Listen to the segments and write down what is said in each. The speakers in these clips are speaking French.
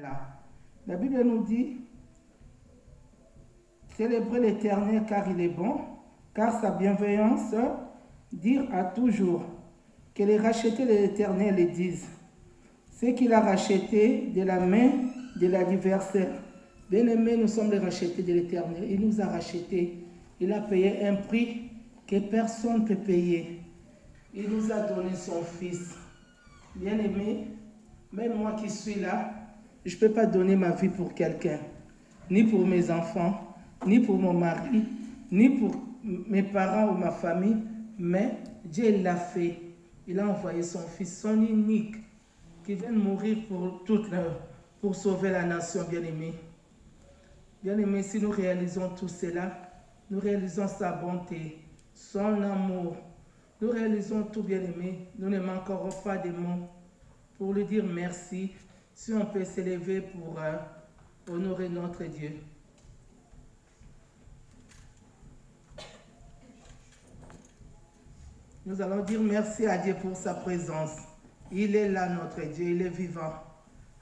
là. La Bible nous dit, célébrez l'Éternel car il est bon, car sa bienveillance dure à toujours. Que les rachetés de l'Éternel le disent. Ce qu'il a racheté de la main de l'adversaire. Bien-aimés, nous sommes les rachetés de l'Éternel. Il nous a rachetés. Il a payé un prix que personne ne peut payer. Il nous a donné son Fils. Bien-aimés, même moi qui suis là, je ne peux pas donner ma vie pour quelqu'un. Ni pour mes enfants, ni pour mon mari, ni pour mes parents ou ma famille. Mais Dieu l'a fait. Il a envoyé son Fils, son unique, qui vient mourir pour sauver la nation, bien-aimés. Bien-aimés, si nous réalisons tout cela, nous réalisons sa bonté, son amour. Nous réalisons tout, bien-aimés. Nous ne manquerons pas de mots pour lui dire merci, si on peut s'élever pour honorer notre Dieu. Nous allons dire merci à Dieu pour sa présence. Il est là, notre Dieu, il est vivant.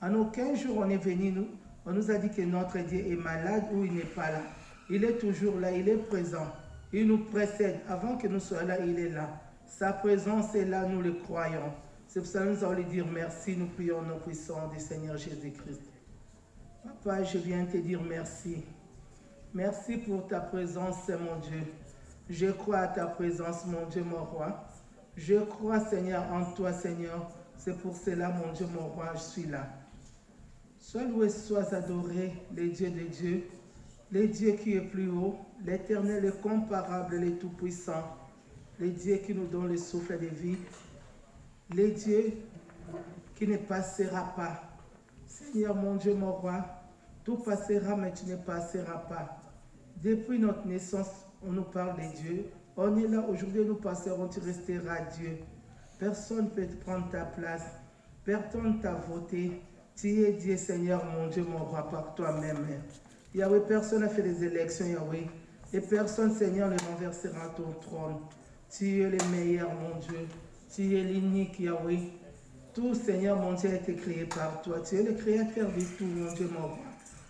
En aucun jour on est venu, on nous a dit que notre Dieu est malade ou il n'est pas là. Il est toujours là, il est présent. Il nous précède. Avant que nous soyons là, il est là. Sa présence est là, nous le croyons. C'est pour ça que nous allons lui dire merci. Nous prions au nom puissant du Seigneur Jésus-Christ. Papa, je viens te dire merci. Merci pour ta présence, mon Dieu. Je crois à ta présence, mon Dieu, mon roi. Je crois, Seigneur, en toi, Seigneur. C'est pour cela, mon Dieu, mon roi, je suis là. Sois loué, sois adoré, les dieux de Dieu, les dieux qui est plus haut, l'Éternel, le comparable, le tout-puissant, les dieux qui nous donnent le souffle de vie, les dieux qui ne passera pas. Seigneur, mon Dieu, mon roi, tout passera, mais tu ne passeras pas. Depuis notre naissance, on nous parle de Dieu. On est là, aujourd'hui, nous passerons, tu resteras Dieu. Personne ne peut prendre ta place. Personne t'a voté. Tu es Dieu, Seigneur, mon Dieu, mon roi, par toi-même. Yahweh, personne n'a fait des élections, Yahweh. Et personne, Seigneur, ne renversera ton trône. Tu es le meilleur, mon Dieu. Tu es l'unique, Yahweh. Tout, Seigneur, mon Dieu, a été créé par toi. Tu es le créateur de tout, mon Dieu, mon roi.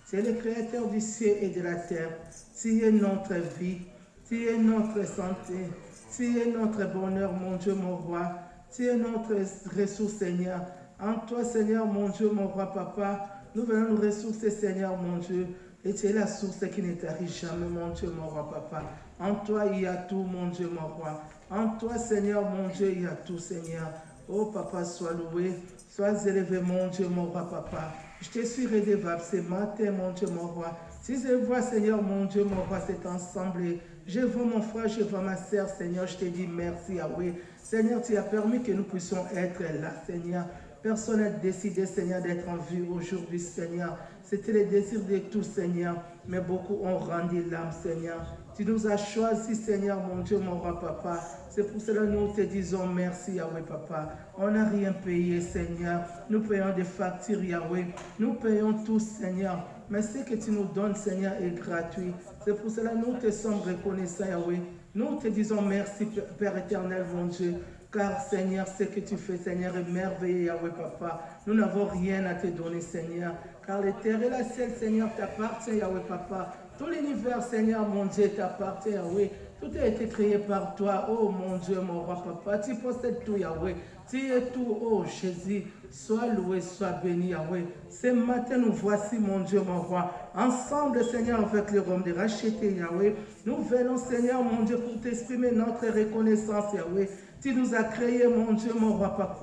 Tu es le créateur du ciel et de la terre. Tu es notre vie. Tu es notre santé. Tu es notre bonheur, mon Dieu, mon roi. Tu es notre ressource, Seigneur. En toi, Seigneur, mon Dieu, mon roi, papa, nous venons nous ressourcer, Seigneur, mon Dieu. Et tu es la source qui ne t'arrive jamais, mon Dieu, mon roi, papa. En toi, il y a tout, mon Dieu, mon roi. En toi, Seigneur, mon Dieu, il y a tout, Seigneur. Oh, papa, sois loué, sois élevé, mon Dieu, mon roi, papa. Je te suis redevable ce matin, mon Dieu, mon roi. Si je vois, Seigneur, mon Dieu, mon roi, cet ensemble, je vois mon frère, je vois ma sœur, Seigneur, je te dis merci, Yahweh. Seigneur, tu as permis que nous puissions être là, Seigneur. Personne n'a décidé, Seigneur, d'être en vie aujourd'hui, Seigneur. C'était le désir de tous, Seigneur. Mais beaucoup ont rendu l'âme, Seigneur. Tu nous as choisis, Seigneur, mon Dieu, mon roi, papa. C'est pour cela que nous te disons merci, Yahweh, papa. On n'a rien payé, Seigneur. Nous payons des factures, Yahweh. Nous payons tous, Seigneur. Mais ce que tu nous donnes, Seigneur, est gratuit. C'est pour cela que nous te sommes reconnaissants, Yahweh. Nous te disons merci, Père éternel, mon Dieu. Car, Seigneur, ce que tu fais, Seigneur, est merveilleux, Yahweh, papa. Nous n'avons rien à te donner, Seigneur. Car les terres et la ciel, Seigneur, t'appartient, Yahweh, papa. Tout l'univers, Seigneur, mon Dieu, t'appartient, Yahweh. Tout a été créé par toi, oh mon Dieu, mon roi, papa. Tu possèdes tout, Yahweh. Tu es tout, oh Jésus. Sois loué, sois béni, Yahweh. Ce matin, nous voici, mon Dieu, mon roi. Ensemble, Seigneur, avec les Roms de racheter, Yahweh. Nous venons, Seigneur, mon Dieu, pour t'exprimer notre reconnaissance, Yahweh. Tu nous as créé, mon Dieu, mon roi, papa.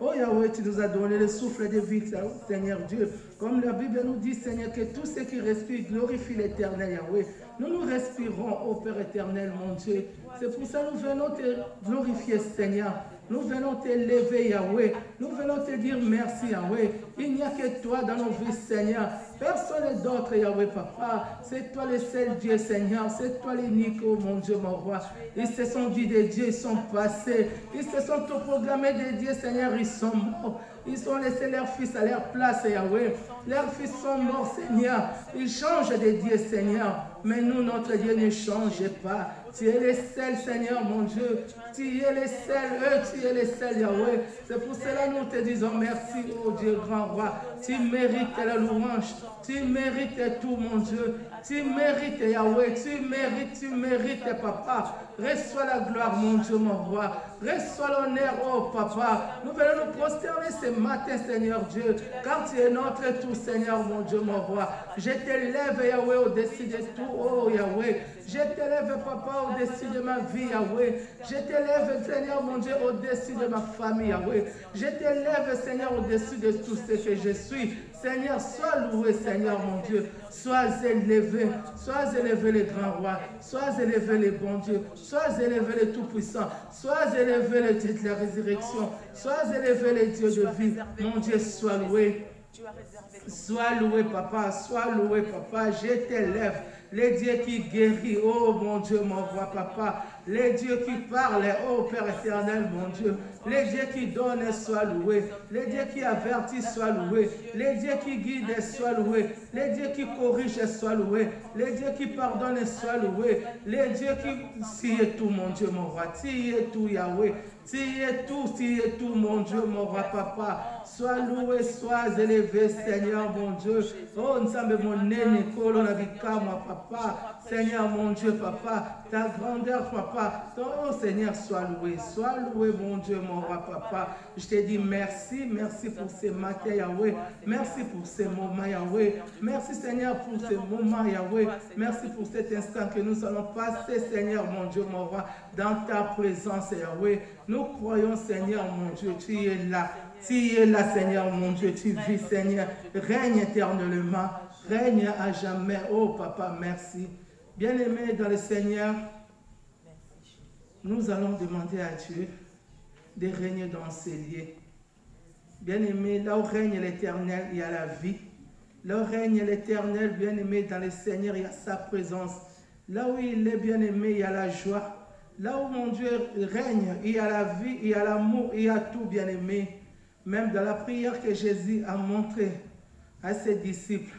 Oh Yahweh, tu nous as donné le souffle de vie, Seigneur Dieu. Comme la Bible nous dit, Seigneur, que tout ce qui respire glorifie l'Éternel, Yahweh. Nous respirons, ô Père éternel, mon Dieu. C'est pour ça que nous venons te glorifier, Seigneur. Nous venons t'élever, Yahweh. Nous venons te dire merci, Yahweh. Il n'y a que toi dans nos vies, Seigneur. Personne d'autre, Yahweh, papa. C'est toi le seul Dieu, Seigneur. C'est toi l'unique, oh mon Dieu, mon roi. Ils se sont dit des dieux, ils sont passés. Ils se sont proclamés des dieux, Seigneur, ils sont morts. Ils ont laissé leurs fils à leur place, Yahweh. Leurs fils sont morts, Seigneur. Ils changent de Dieu, Seigneur. Mais nous, notre Dieu ne change pas. Tu es le seul, Seigneur, mon Dieu. Tu es le seul, tu es le seul, Yahweh. C'est pour cela que nous te disons merci, oh Dieu, grand roi. Tu mérites la louange. Tu mérites tout, mon Dieu. Tu mérites, Yahweh. Tu mérites, Papa. Reçois la gloire, mon Dieu, mon roi. Reçois l'honneur, oh Papa. Nous venons nous prosterner ce matin, Seigneur Dieu, car tu es notre tout, Seigneur, mon Dieu, mon roi. Je t'élève, Yahweh, au-dessus de tout, oh Yahweh. Je t'élève, Papa, au-dessus de ma vie, Yahweh. Je t'élève, Seigneur, mon Dieu, au-dessus de ma famille, Yahweh. Je t'élève, Seigneur, au-dessus de tout ce que je suis. Seigneur, sois loué, Seigneur, mon Dieu. Sois élevé le grand roi. Sois élevé le bon Dieu. Sois élevé le tout-puissant. Sois élevé le Dieu de la résurrection. Sois élevé le Dieu de vie. Mon Dieu, sois loué. Sois loué, Papa. Sois loué, Papa. Je t'élève. Les dieux qui guérit, oh mon Dieu, mon roi, Papa. Les dieux qui parlent, oh Père éternel, mon Dieu. Les dieux qui donnent, soient loués. Les dieux qui avertissent, soient loués. Les dieux qui guident, soient loués. Les dieux qui corrigent, soient loués. Les dieux qui pardonnent, soient loués. Les dieux qui... Tu es tout, mon Dieu, mon roi. Tu es tout, Yahweh. Tu es tout, mon Dieu, mon roi, Papa. Sois loué, sois élevé, Seigneur, mon Dieu. Oh, nous sommes mon nez, moi, Papa. Seigneur, mon Dieu, Papa. Ta grandeur, Papa. Oh, Seigneur, sois loué, mon Dieu, mon roi, Papa. Je te dis merci, merci pour ces matins, Yahweh. Merci pour ces moments, Yahweh. Merci, Seigneur, pour ces moments, Yahweh. Merci pour cet instant que nous allons passer, Seigneur, mon Dieu, mon roi, dans ta présence, Yahweh. Nous croyons, Seigneur, mon Dieu, tu es là. Tu es là, Seigneur, mon Dieu, tu vis, Seigneur. Règne éternellement, règne à jamais. Oh, Papa, merci. Bien-aimés dans le Seigneur, nous allons demander à Dieu de régner dans ces lieux. Bien-aimés, là où règne l'Éternel, il y a la vie. Là où règne l'Éternel, bien-aimé, dans le Seigneur, il y a sa présence. Là où il est, bien-aimé, il y a la joie. Là où mon Dieu règne, il y a la vie, il y a l'amour, il y a tout, bien-aimé. Même dans la prière que Jésus a montrée à ses disciples,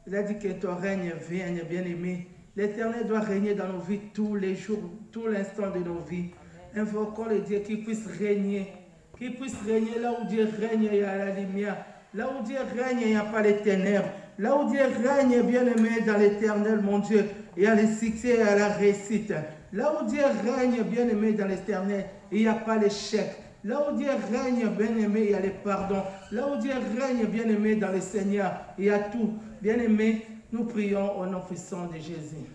il a dit que ton règne vienne, bien-aimé. L'Éternel doit régner dans nos vies tous les jours, tout l'instant de nos vies. Invoquons le Dieu qui puisse régner. Qui puisse régner là où Dieu règne, il y a la lumière. Là où Dieu règne, il n'y a pas les ténèbres. Là où Dieu règne, bien-aimé, dans l'Éternel, mon Dieu, il y a le succès et la réussite. Là où Dieu règne, bien-aimé, dans l'Éternel, il n'y a pas l'échec. Là où Dieu règne, bien-aimé, il y a le pardon. Là où Dieu règne, bien-aimé, dans le Seigneur, il y a tout. Bien-aimé, nous prions au nom puissant de Jésus.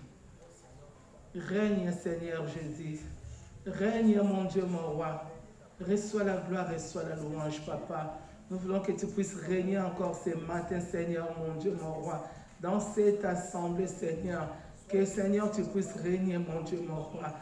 Règne, Seigneur Jésus. Règne, mon Dieu, mon roi. Reçois la gloire, reçois la louange, Papa. Nous voulons que tu puisses régner encore ce matin, Seigneur, mon Dieu, mon roi. Dans cette assemblée, Seigneur, que, Seigneur, tu puisses régner, mon Dieu, mon roi.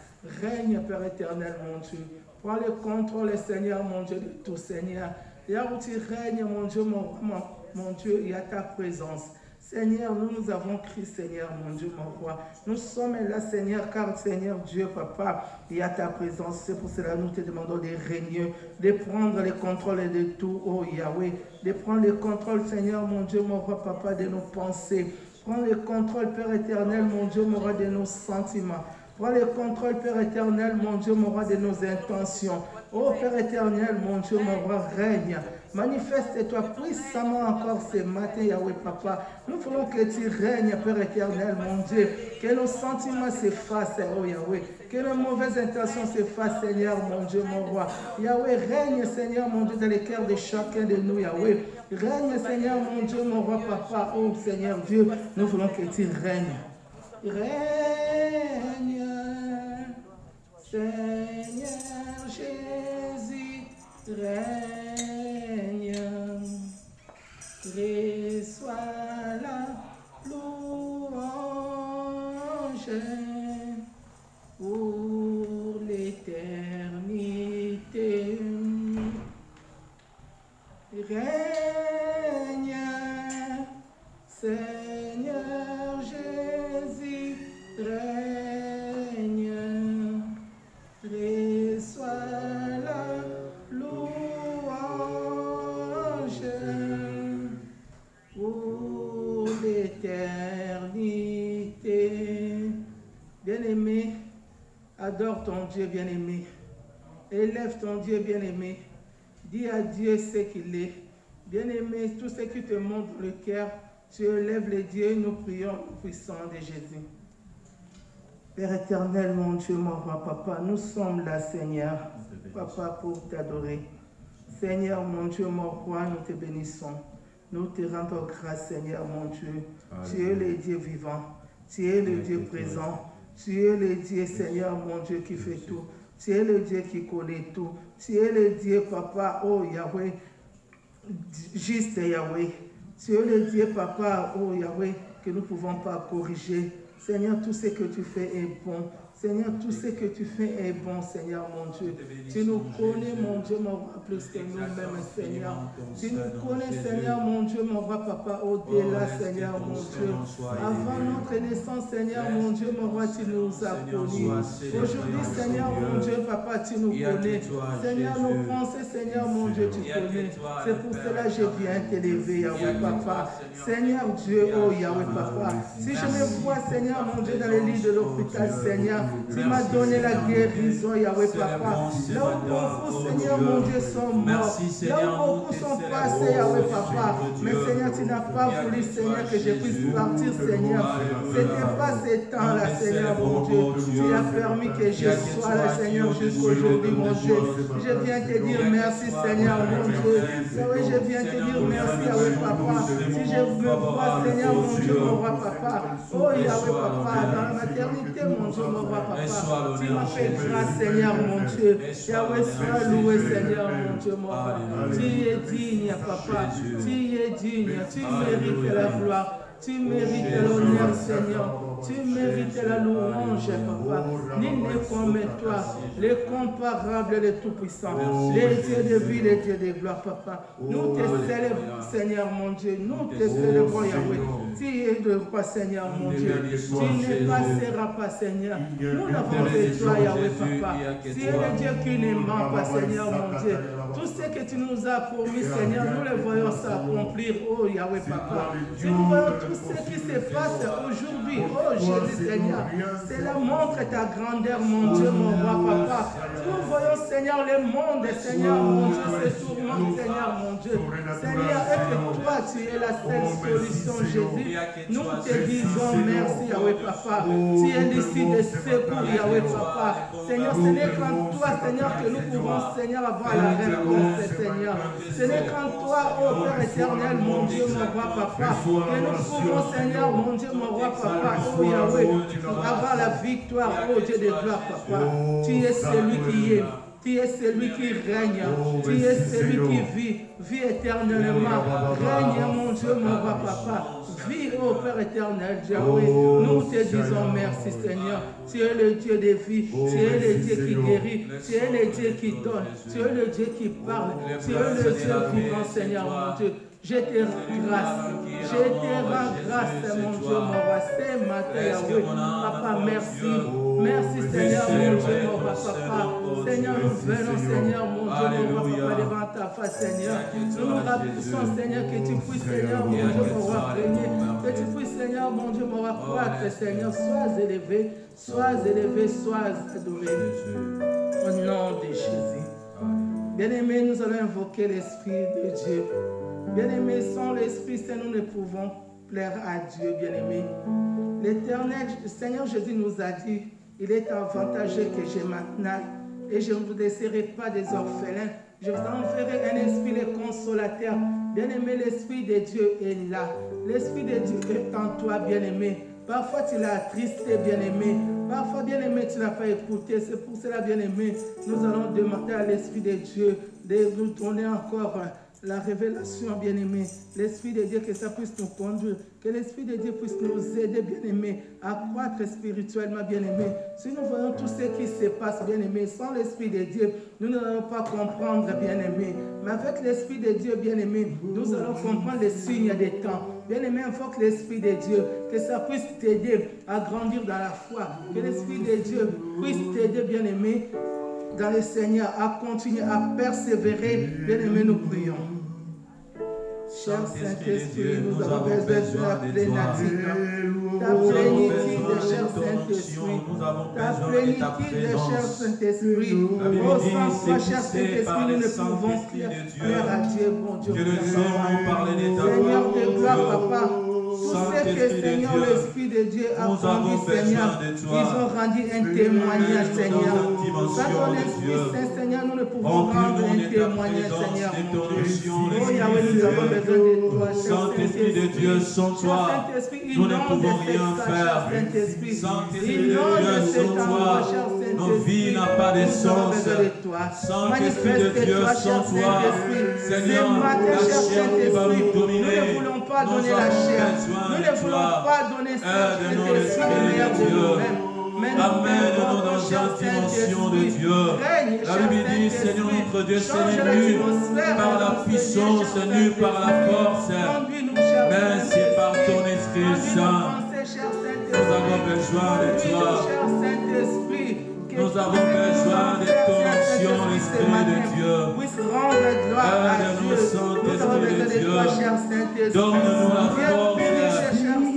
Règne, Père éternel, mon Dieu. Prends le contrôle, Seigneur, mon Dieu, de tout, Seigneur. Là où tu règnes, mon Dieu, mon Dieu, il y a ta présence. Seigneur, nous avons crié, Seigneur, mon Dieu, mon roi. Nous sommes là, Seigneur, car, Seigneur, Dieu, Papa, il y a ta présence. C'est pour cela que nous te demandons de régner, de prendre le contrôle de tout, oh Yahweh. De prendre le contrôle, Seigneur, mon Dieu, mon roi, Papa, de nos pensées. Prends le contrôle, Père éternel, mon Dieu, mon roi, de nos sentiments. Prends le contrôle, Père éternel, mon Dieu, mon roi, de nos intentions. Oh Père éternel, mon Dieu, mon roi, règne. Manifeste-toi puissamment encore ce matin, Yahweh, Papa. Nous voulons que tu règnes, Père éternel, mon Dieu. Que nos sentiments s'effacent, oh Yahweh. Que nos mauvaises intentions s'effacent, Seigneur, mon Dieu, mon roi. Yahweh, règne, Seigneur, mon Dieu, dans les cœurs de chacun de nous, Yahweh. Règne, Seigneur, mon Dieu, mon roi, Papa. Oh Seigneur Dieu, nous voulons que tu règnes. Règne, Seigneur Jésus, règne. Reçois la louange pour l'éternité. Règne, Seigneur Jésus, règne. Reçois la louange pour l'éternité. Bien-aimé, adore ton Dieu bien-aimé. Élève ton Dieu bien-aimé. Dis à Dieu ce qu'il est. Bien-aimé, tout ce qui te montre le cœur, tu élèves les dieux, nous prions au puissant de Jésus. Père éternel, mon Dieu, mon roi, Papa, nous sommes là, Seigneur, Papa, pour t'adorer. Seigneur, mon Dieu, mon roi, nous te bénissons. Nous te rendons grâce, Seigneur, mon Dieu. Tu es le Dieu vivant. Tu es le Dieu présent. Tu es le Dieu, Seigneur, mon Dieu, qui fait tout. Tu es le Dieu qui connaît tout. Tu es le Dieu, Papa, oh Yahweh, juste Yahweh. Tu es le Dieu, Papa, oh Yahweh, que nous ne pouvons pas corriger. Seigneur, tout ce que tu fais est bon. Seigneur, tout ce que tu fais est bon, Seigneur, mon Dieu. Tu nous connais, mon Dieu, mon roi, plus que nous-mêmes, Seigneur. Tu nous connais, Seigneur, mon Dieu, mon roi, Papa, au-delà, Seigneur, mon Dieu. Avant notre naissance, Seigneur, mon Dieu, mon roi, tu nous as connus. Aujourd'hui, Seigneur, mon Dieu, Papa, tu nous connais. Seigneur, nos pensées, Seigneur, mon Dieu, tu connais. C'est pour cela que je viens t'élever, Yahweh, Papa. Seigneur Dieu, oh Yahweh, Papa. Si je me vois, Seigneur, mon Dieu, dans les lits de l'hôpital, Seigneur, tu m'as donné la guérison, Yahweh, Papa. Là où beaucoup, Seigneur, mon Dieu, sont morts. Là où beaucoup sont passés, Yahweh, Papa. Mais Seigneur, tu n'as pas voulu, Seigneur, que je puisse partir, Seigneur. Ce n'était pas ces temps-là, Seigneur, mon Dieu. Tu as permis que je sois là, Seigneur, jusqu'aujourd'hui, mon Dieu. Je viens te dire merci, Seigneur, mon Dieu. Yahweh, je viens te dire merci, Yahweh, Papa. Si je me vois, Seigneur, mon Dieu, mon roi, Papa. Oh, Yahweh, Papa, dans la maternité, mon Dieu, mon roi, Papa. Tu m'as fait grâce, Seigneur, mon Dieu. Yahweh, sois loué, Seigneur, mon Dieu, mon roi. Tu es digne, Papa. Tu es digne. Tu mérites la gloire. Tu mérites l'honneur, Seigneur. Tu mérites la louange, Papa. Nul n'est comme toi, l'incomparable, le tout-puissant, les dieux de vie, les dieux de gloire, Papa. Nous te célébrons, Seigneur, mon Dieu. Nous te célébrons, Yahweh. Tu es le roi, Seigneur, mon Dieu. Tu ne passeras pas, Seigneur. Nous n'avons que toi, Yahweh, Papa. Tu es le Dieu qui ne ment pas, Seigneur, mon Dieu. Tout ce que tu nous as promis, Seigneur, nous le voyons s'accomplir, oh Yahweh, Papa. Si nous voyons tout ce qui se passe aujourd'hui, oh Jésus, Seigneur, cela montre ta grandeur, mon Dieu, mon roi, Papa. Nous voyons, Seigneur, le monde, Seigneur, mon Dieu, se tourmente, Seigneur, mon Dieu. Seigneur, et que toi, tu es la seule solution, Jésus. Nous te disons merci, Yahweh, Papa. Tu es l'issue de secours, Yahweh, Papa. Seigneur, ce n'est qu'en toi, Seigneur, que nous pouvons, Seigneur, avoir la réponse, Seigneur. Ce n'est qu'en toi, ô Père éternel, mon Dieu, mon roi, Papa, que nous pouvons, Seigneur, mon Dieu, mon roi, Papa, ô Yahweh, avoir la victoire, ô Dieu de gloire, Papa. Tu es celui qui est. Tu es celui qui règne. Tu es celui qui vit éternellement. Règne, mon Dieu, mon roi, Papa. Vis, ô Père éternel, Yahweh. Nous te disons merci, Seigneur. Tu es le Dieu de vie. Tu es le Dieu qui guérit. Tu es le Dieu qui donne. Tu es le Dieu qui parle. Tu es le Dieu vivant, Seigneur, mon Dieu. Je te rends grâce. Je te rends grâce, mon Dieu, mon roi. Ce matin, Yahweh. Papa, merci. Merci, Seigneur, mon Dieu, mon roi, Papa. Seigneur, nous venons, Seigneur, mon Dieu, mon roi, Papa, devant ta face, Seigneur. Nous nous rappelons, Seigneur, que tu puisses, Seigneur, mon Dieu, mon roi, régner. Que tu puisses, Seigneur, mon Dieu, mon roi, croître, Seigneur. Sois élevé, sois adoré. Au nom de Jésus. Bien-aimés, nous allons invoquer l'Esprit de Dieu. Bien-aimés, sans l'Esprit Saint, nous ne pouvons plaire à Dieu, bien-aimés. L'Éternel, le Seigneur Jésus nous a dit, il est avantageux que je m'en aille et je ne vous laisserai pas des orphelins. Je vous enverrai un esprit le consolateur. Bien-aimé, l'Esprit de Dieu est là. L'Esprit de Dieu est en toi, bien-aimé. Parfois, tu l'as attristé, bien-aimé. Parfois, bien-aimé, tu n'as pas écouté. C'est pour cela, bien-aimé, nous allons demander à l'Esprit de Dieu de nous donner encore la révélation, bien-aimé. L'Esprit de Dieu, que ça puisse nous conduire. Que l'Esprit de Dieu puisse nous aider, bien-aimé, à croître spirituellement, bien-aimé. Si nous voyons tout ce qui se passe, bien-aimé, sans l'Esprit de Dieu, nous n'allons pas comprendre, bien-aimé. Mais avec l'Esprit de Dieu, bien-aimé, nous allons comprendre les signes des temps. Bien-aimé, invoque l'Esprit de Dieu, que ça puisse t'aider à grandir dans la foi. Que l'Esprit de Dieu puisse t'aider, bien-aimé, dans le Seigneur, à continuer à persévérer. Bien-aimé, nous prions. Cher Saint-Esprit, nous avons besoin de la plénitude. Ta plénitude, cher Saint-Esprit. Ta plénitude, cher Saint-Esprit. Oh, sans toi, cher Saint-Esprit, nous ne pouvons faire à Dieu, bon Dieu. Seigneur de gloire, Papa. Tous ceux que, Seigneur, l'Esprit de Dieu a conduit, Seigneur, ils ont rendu un témoignage, Seigneur. Par ton Esprit Saint, Seigneur, nous ne pouvons rendre un témoignage, Seigneur. Oh Yahweh, nous avons besoin de toi, Saint-Esprit de Dieu, sans toi, nous ne pouvons rien faire. Saint-Esprit de Dieu, sans toi, nos vies n'ont pas de sens. Saint-Esprit de Dieu, sans toi, Seigneur, la chair qui va nous dominer. Nous ne voulons pas donner la chair. Nous ne voulons pas donner Saint-Esprit le meilleur de nous-mêmes. Amène-nous dans une dimension de Dieu. La Bible dit, Seigneur notre Dieu, c'est nu par la puissance, nu par la force, mais c'est par ton Esprit Saint. Nous avons besoin de toi. Nous avons besoin de ton onction, l'Esprit de Dieu. Aide-nous, Saint-Esprit de Dieu. Donne-nous la force,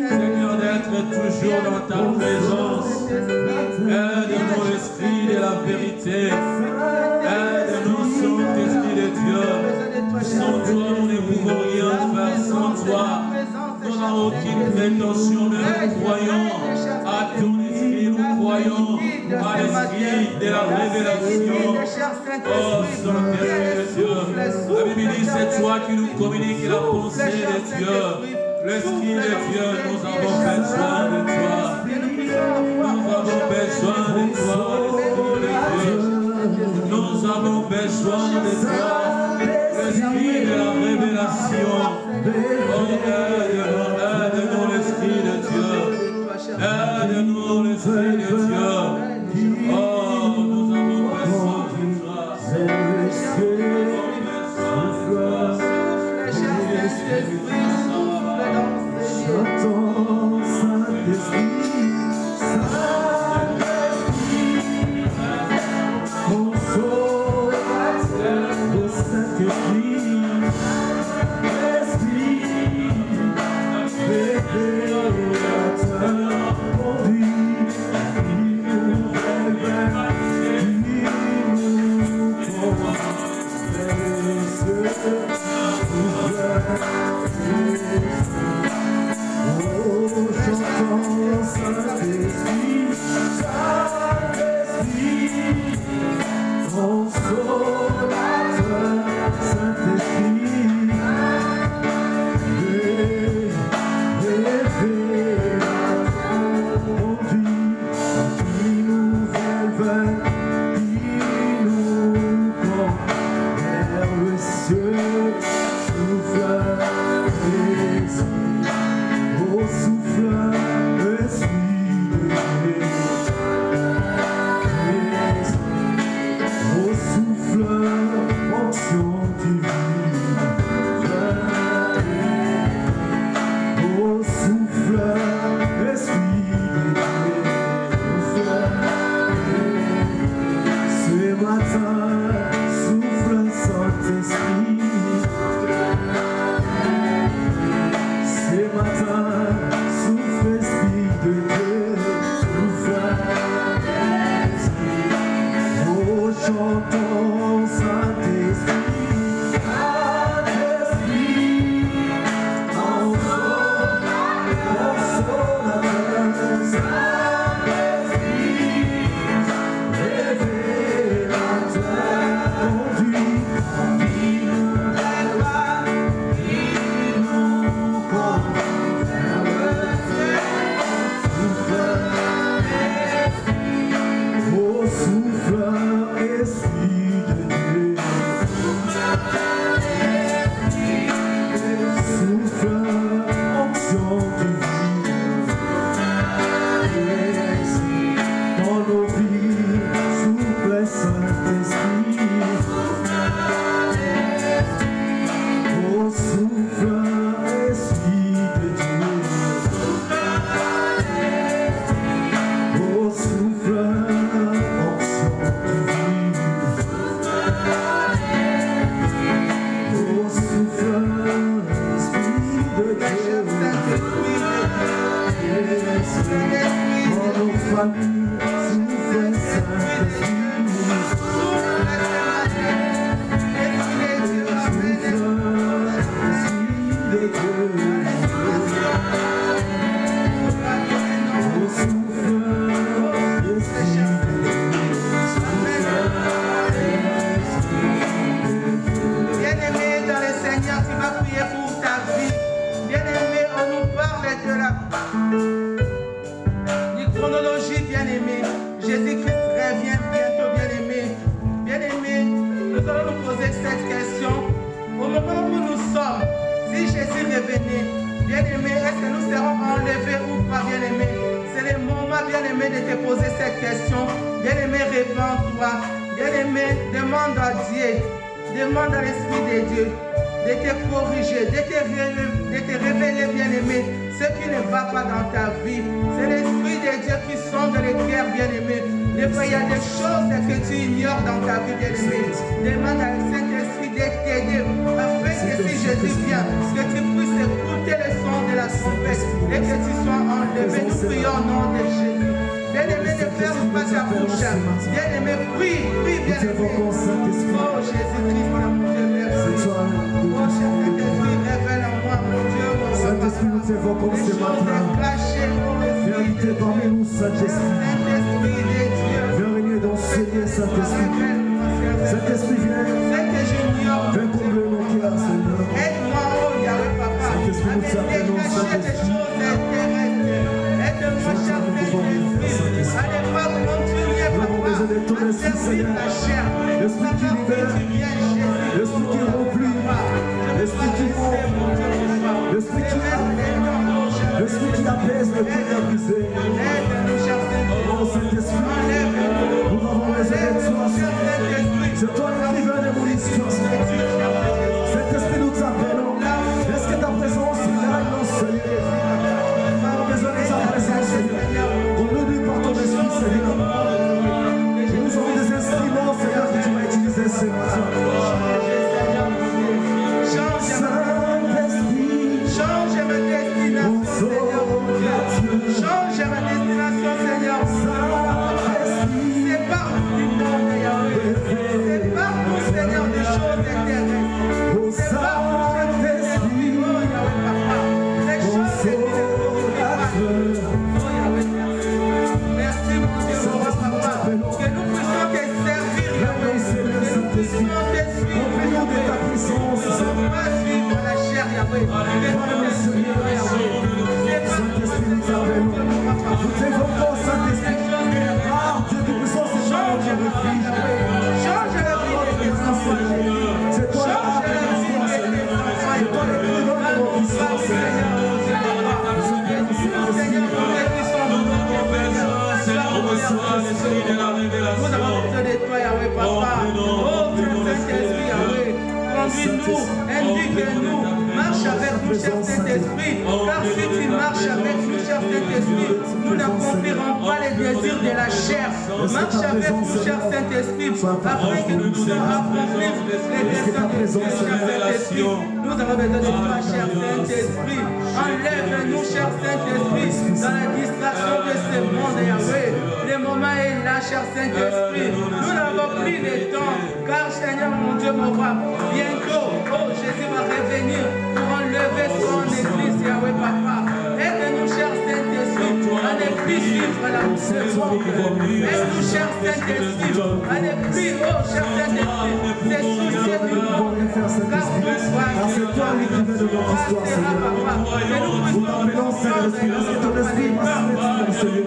Seigneur, d'être toujours dans ta présence. Aide-nous, l'Esprit de la vérité. Aide-nous, Saint-Esprit de Dieu. Sans toi, nous ne pouvons rien faire. Sans toi, nous n'avons aucune prétention, mais nous croyons à ton Esprit. Nous croyons à l'Esprit de la révélation. Oh, Saint-Esprit de Dieu. La Bible dit, c'est toi qui nous communiques la pensée de Dieu. L'Esprit de Dieu, nous avons besoin de toi. Nous avons besoin de toi, Esprit de Dieu. Nous avons besoin de toi, l'Esprit de la révélation. Oh, aide-nous, l'Esprit de Dieu. Aide-nous, l'Esprit de Dieu. Oh, nous avons besoin de toi. Chantons Saint-Esprit, Saint-Esprit, consolateur, le Saint-Esprit, Esprit, révélateur, conduit, il nous révèle, il nous conduit vers les cieux, chantons Saint-Esprit, Saint-Esprit, consolateur, Saint-Esprit, révélateur, conduit, il nous révèle, il nous conduit vers le ciel, souffle l'Esprit. Au souffle, Esprit de Dieu. Au souffle, onction divine. Au souffle, Esprit de Dieu. Ce matin, souffle Saint-Esprit. Ce matin, souffle Esprit de Dieu, souffle Esprit. Oh, chantons Saint-Esprit, Saint-Esprit, consolateur, Saint-Esprit, révélateur, conduit, il nous révèle, il nous conduit. famille, souffle Saint-Esprit. Bien-aimé, est-ce que nous serons enlevés ou pas, bien-aimé? C'est le moment, bien-aimé, de te poser cette question. Bien-aimé, réponds-toi. Bien-aimé, demande à Dieu, demande à l'Esprit de Dieu de te corriger, de te révéler, bien-aimé, ce qui ne va pas dans ta vie. C'est l'Esprit de Dieu qui sonde les cœurs, bien-aimé. Des fois, il y a des choses que tu ignores dans ta vie, bien-aimé. Demande à Saint-Esprit de t'aider, afin que si Jésus vient, que tu puisses écouter le son de la trompette et que tu sois enlevé. Nous prions au nom de Jésus. Bien-aimé, ne ferme pas ta bouche. Bien-aimé, prie, prie, bien-aimé. Oh, Jésus-Christ, mon Dieu, merci. Oh, Saint-Esprit, révèle en moi, mon Dieu, mon Papa. Saint-Esprit, nous t'évoquons ce matin. Viens habiter parmi nous, Saint-Esprit. Viens régner dans ce lieu, Saint-Esprit. Saint-Esprit, viens combler nos cœurs, Seigneur. Aide-moi, oh Yahweh, Papa. Saint-Esprit, nous t'appelons, Saint-Esprit. Aide-moi, cher Saint-Esprit, à ne pas continuer, Papa, à servir ta chair. L'Esprit qui libère, l'Esprit qui remplit, l'Esprit qui monte, l'Esprit qui aime, l'Esprit qui apaise le cœur brisé. Oh Saint-Esprit, nous avons besoin de toi. C'est toi qui viens de mon histoire. Saint-Esprit, nous t'appelons. Est-ce que ta présence est là, non, Seigneur? Nous avons besoin de ta présence, Seigneur. Conduis par ton esprit, Seigneur. Nous avons des instruments, Seigneur, que tu vas utiliser ce matin. Change ma destination, Seigneur. Change ma destination, Seigneur. C'est par du monde, Yahweh. C'est par nous, Seigneur, des choses éternelles. C'est par nous, Saint-Esprit, oh Yahweh, Papa. Les choses éternelles. Oh Yahweh, merci, mon Dieu, mon Papa. Que nous puissions te servir, Yahweh. Que nous puissions te suivre, Yahweh. Pas suivre la chair, Yahweh. Que nous te suivre, Yahweh. C'est par nous, Saint-Esprit, mon Papa. Nous t'évoquons, Saint-Esprit. Ah, Dieu de puissance, c'est toi notre refuge. Change la vie des enfants. C'est toi la révélation, Seigneur. C'est toi le plus grand de notre histoire, Seigneur. Nous avons besoin de toi, Yahweh, Papa. Oh, Saint-Esprit, Yahweh. Conduis-nous, indique-nous, marche avec nous, cher Saint-Esprit. Car si tu marches avec nous, cher Saint-Esprit, nous n'accomplirons pas les désirs de la chair. Marche avec nous, cher Saint-Esprit, afin que nous puissions accomplir les désirs de Dieu, cher Saint-Esprit. Nous avons besoin de toi, cher Saint-Esprit. Enlève-nous, cher Saint-Esprit, dans la distraction de ce monde, Yahweh. Le moment est là, cher Saint-Esprit. Nous n'avons plus de temps, car Seigneur, mon Dieu, mon roi, bientôt, oh, Jésus va revenir pour enlever son église, Yahweh, Papa. Aide-nous, cher Saint-Esprit, à ne plus suivre la route de monde. Aide-nous, cher Saint-Esprit, à ne plus, oh, cher Saint-Esprit, se soucier du monde. Car tout soit C'est toi qui viens de notre histoire, Seigneur. Nous t'appelons, Saint-Esprit, parce que ton esprit va se mettre dans ce lieu.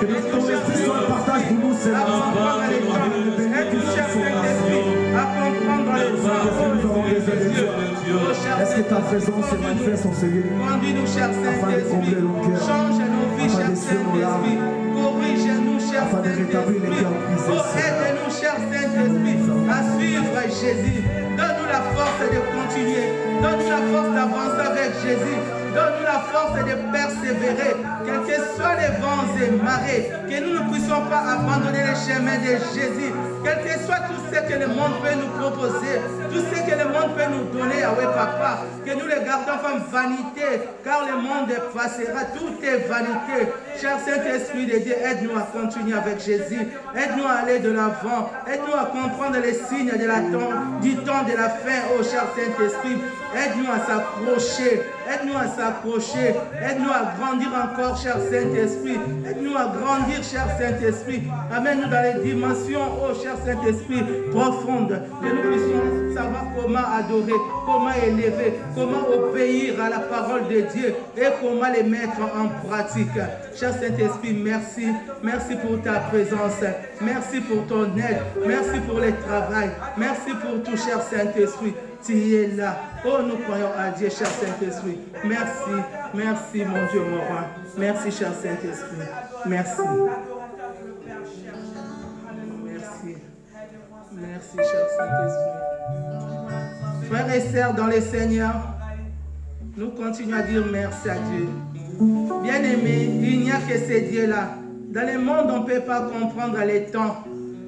Que ton esprit soit un partage pour nous, Seigneur. Aide-nous, cher Saint-Esprit, à comprendre les Est-ce que ta présence se manifeste en ce lieu? Conduis-nous, cher Saint-Esprit. Change nos vies, cher Saint-Esprit. Corrige-nous, cher Saint-Esprit. Oh, aide-nous, cher Saint-Esprit, à suivre Jésus. Donne-nous la force de continuer. Donne-nous la force d'avancer avec Jésus. Donne-nous la force de persévérer, quels que soient les vents et marées, que nous ne puissions pas abandonner les chemins de Jésus. quel que soit tout ce que le monde peut nous proposer, tout ce que le monde peut nous donner, Yahweh Papa, que nous les gardons comme vanité, car le monde passera, tout est vanité. Cher Saint-Esprit de Dieu, aide-nous à continuer avec Jésus, aide-nous à aller de l'avant, aide-nous à comprendre les signes du temps de la fin, oh cher Saint-Esprit, aide-nous à s'accrocher, aide-nous à s'accrocher, aide-nous à grandir encore, cher Saint-Esprit, aide-nous à grandir, cher Saint-Esprit, amène-nous dans les dimensions, oh cher Saint-Esprit, profondes, que nous puissions savoir comment adorer, comment élever, comment obéir à la parole de Dieu et comment les mettre en pratique. Cher Saint-Esprit, merci, merci pour ta présence, merci pour ton aide, merci pour le travail, merci pour tout, cher Saint-Esprit. Tu es là. Oh, nous croyons à Dieu, cher Saint-Esprit. Merci, merci, mon Dieu, mon roi. Merci, cher Saint-Esprit. Merci. Merci. Merci, cher Saint-Esprit. Frères et sœurs dans le Seigneur, nous continuons à dire merci à Dieu. Bien-aimés, il n'y a que ce Dieu-là. Dans le monde, on ne peut pas comprendre les temps.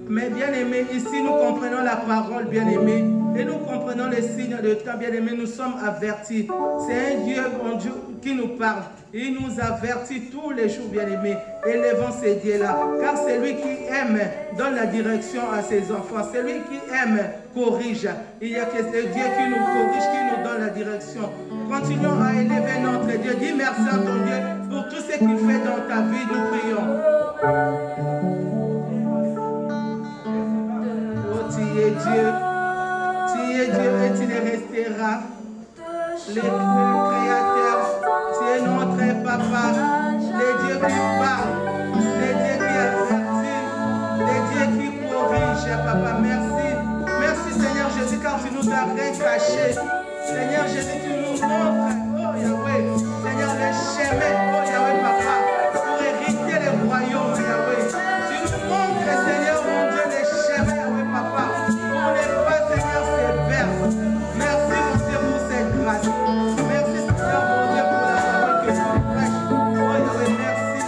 Mais bien-aimés, ici, nous comprenons la parole, bien-aimés. Et nous comprenons les signes de temps, bien-aimés. Nous sommes avertis. C'est un Dieu, bon Dieu, qui nous parle. Il nous avertit tous les jours, bien-aimés. Élevons ces dieux-là. Car c'est lui qui aime, donne la direction à ses enfants. C'est lui qui aime, corrige. Il y a que ce Dieu qui nous corrige, qui nous donne la direction. Continuons à élever notre Dieu. Dis merci à ton Dieu pour tout ce qu'il fait dans ta vie. Nous prions. Oh, tu es Dieu. Tu es Dieu et tu le resteras. Le Créateur, tu es notre Papa, le Dieu qui parle, le Dieu qui avertit, le Dieu qui corrige, Papa. Merci. Merci Seigneur Jésus, car tu nous as rien caché. Seigneur Jésus, tu nous montres, oh Yahweh, Seigneur, le chemin, oh Yahweh, Papa, pour hériter le royaume, Yahweh. Tu nous montres, Seigneur, mon Dieu, le chemin, Yahweh, Papa, pour ne pas, Seigneur, sévère. Merci, mon Dieu, pour cette grâce. Merci, Seigneur, mon Dieu, pour la parole que tu prêches. Oh Yahweh, merci.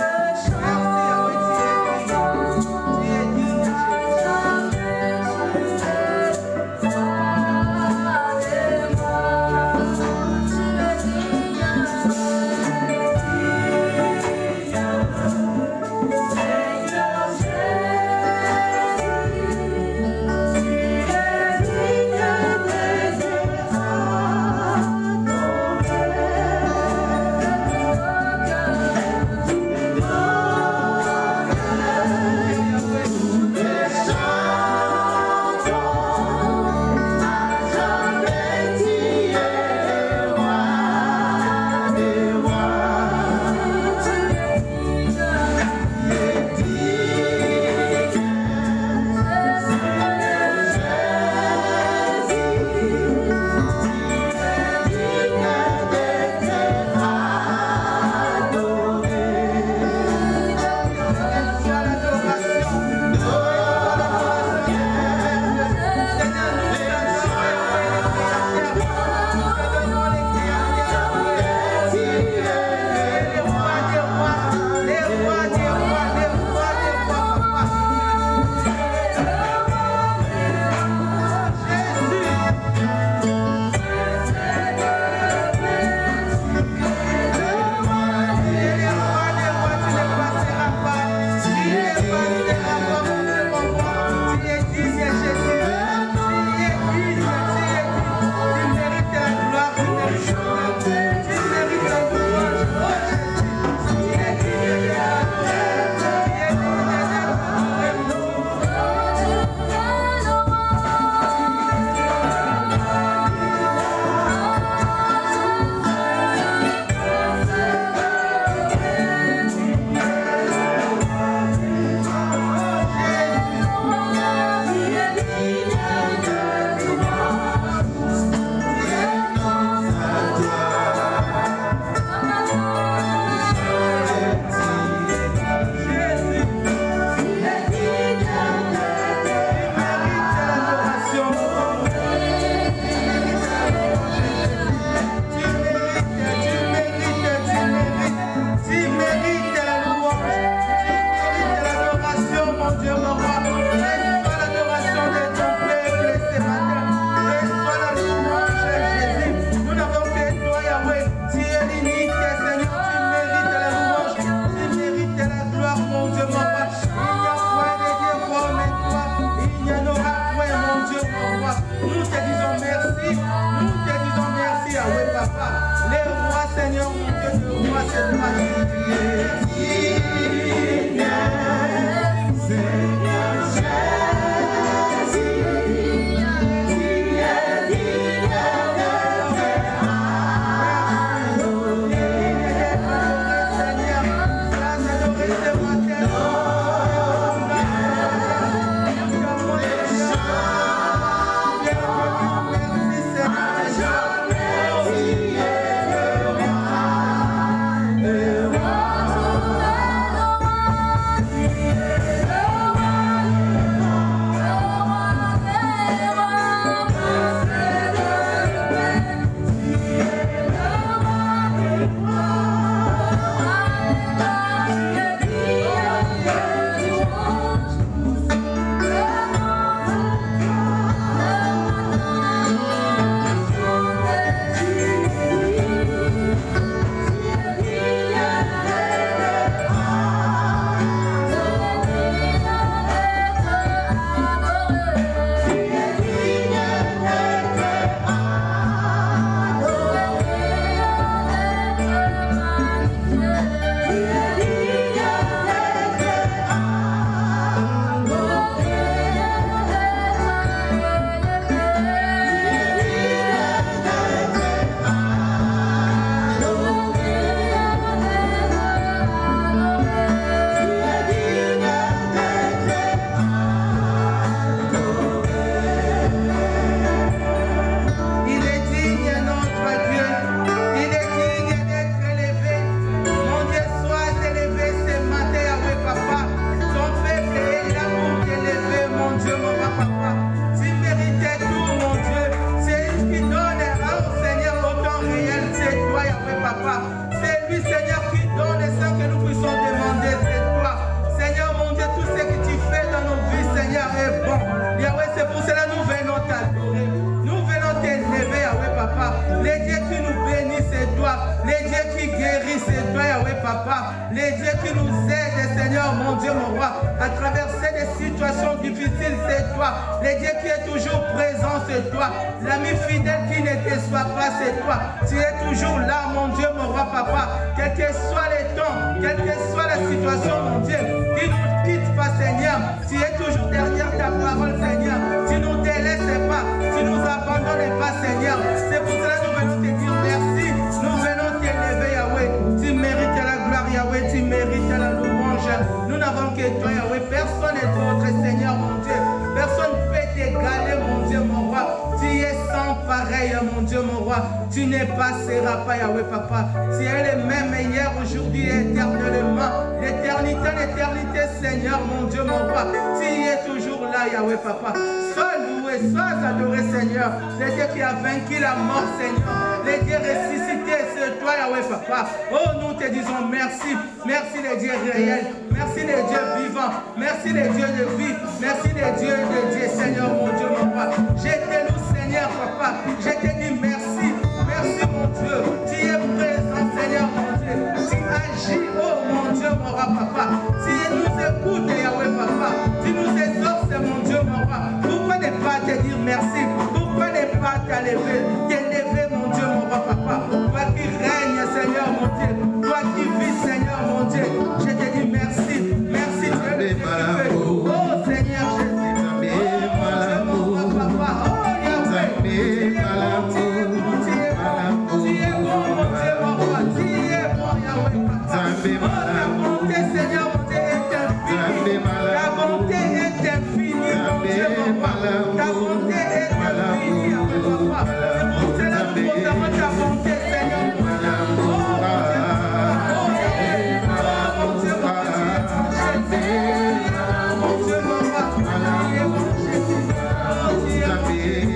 Tu n'es pas Sérapha, Yahweh Papa. Si elle est même hier, aujourd'hui et éternellement, d'éternité en éternité, Seigneur, mon Dieu, mon roi. Tu es toujours là, Yahweh Papa. Sois loué, sois adoré, Seigneur. Le Dieu qui a vaincu la mort, Seigneur. Le Dieu ressuscité, c'est toi, Yahweh Papa. Oh, nous te disons merci. Merci les dieux réels. Merci les dieux vivants. Merci les dieux de vie. Merci les dieux de Dieu, Seigneur, mon Dieu, mon roi. Je te loue, Seigneur, Papa. Je te dis merci. Merci, mon Dieu. Tu es présent, Seigneur, mon Dieu. Tu agis, oh, mon Dieu, mon roi, Papa. Tu nous écoutes, Yahweh, Papa. Tu nous exauces, mon Dieu, mon roi. Pourquoi ne pas te dire merci? Pourquoi ne pas t'élever, mon Dieu, mon roi, Papa? Toi qui règnes, Seigneur, mon Dieu. Toi qui vis, Seigneur, mon Dieu. Je te dis merci. Merci, Dieu. Oh, Seigneur Jésus. Oh, mon Dieu, mon roi, Papa. Oh, Yahweh. Ta bonté, Seigneur, mon Dieu, est infinie. Ta bonté est infinie, mon Dieu, mon roi. Ta bonté est infinie, mon roi. C'est pour cela que nous proclamons ta bonté, Seigneur, mon Dieu. Oh, mon Dieu, mon Dieu, mon Dieu, mon roi. Tu es mon Jésus. Oh, tu es mon Jésus.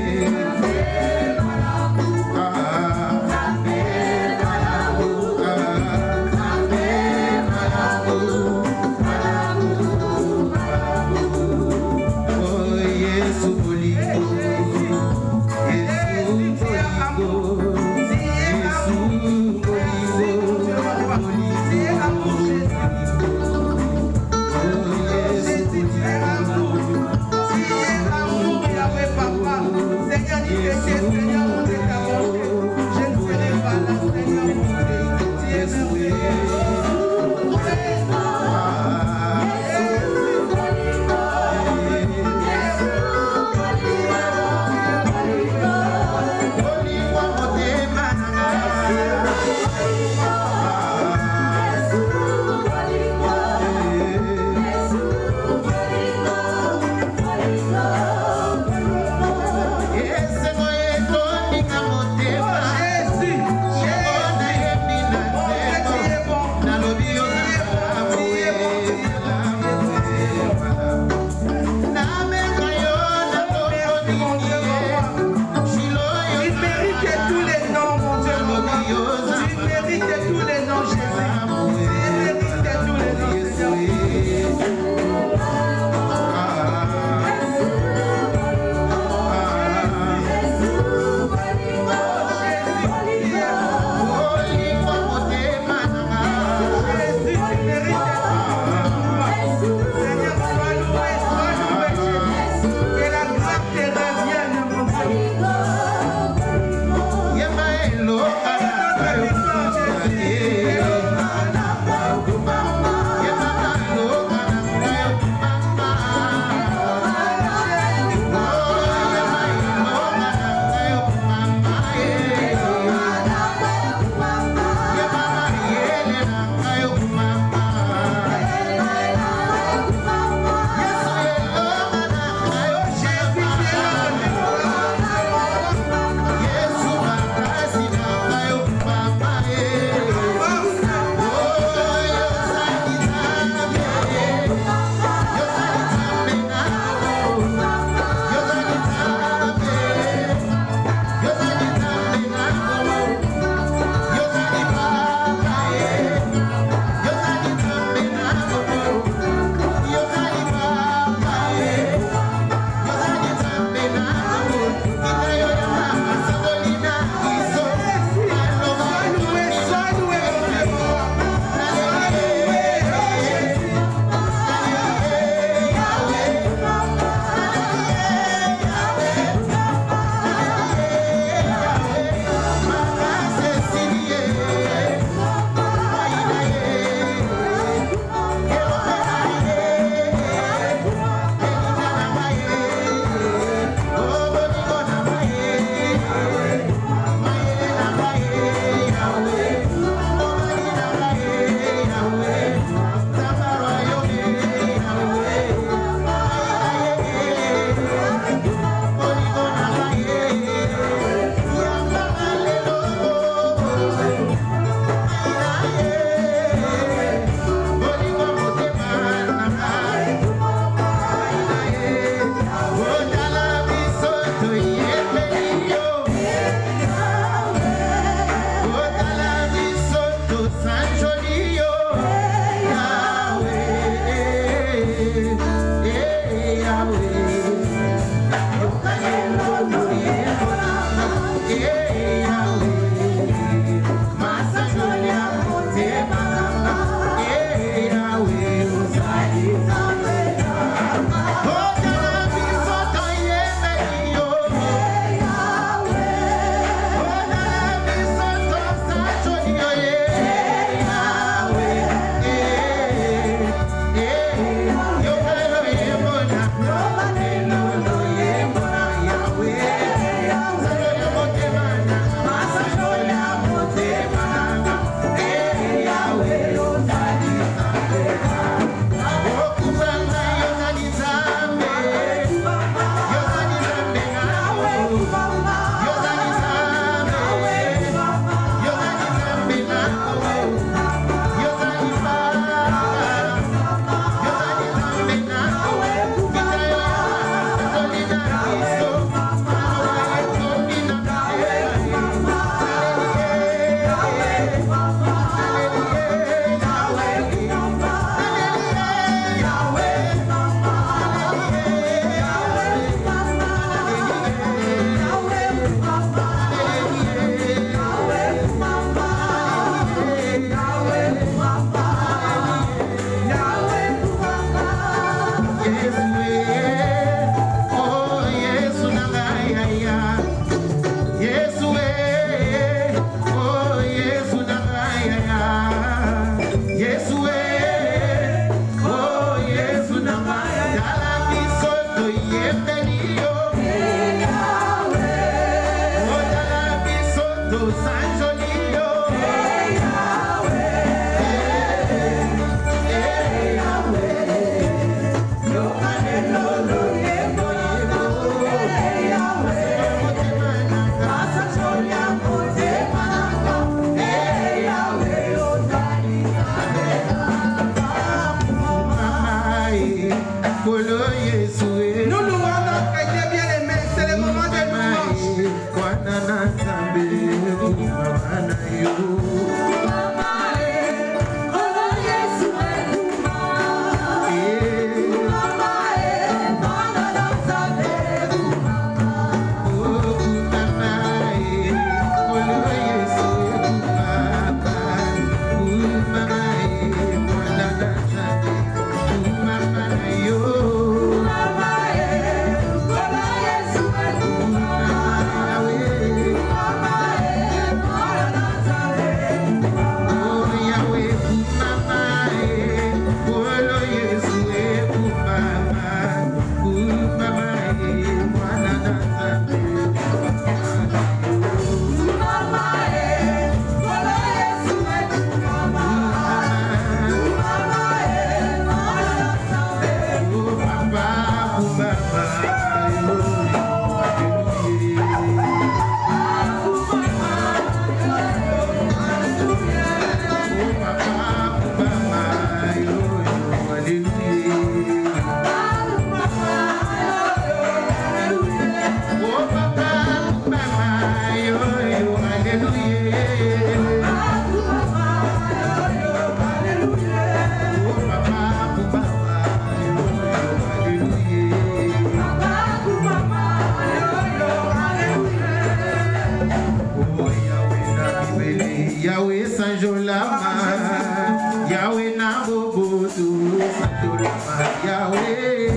Yahweh Naboboto, Sanjolama, Yahweh.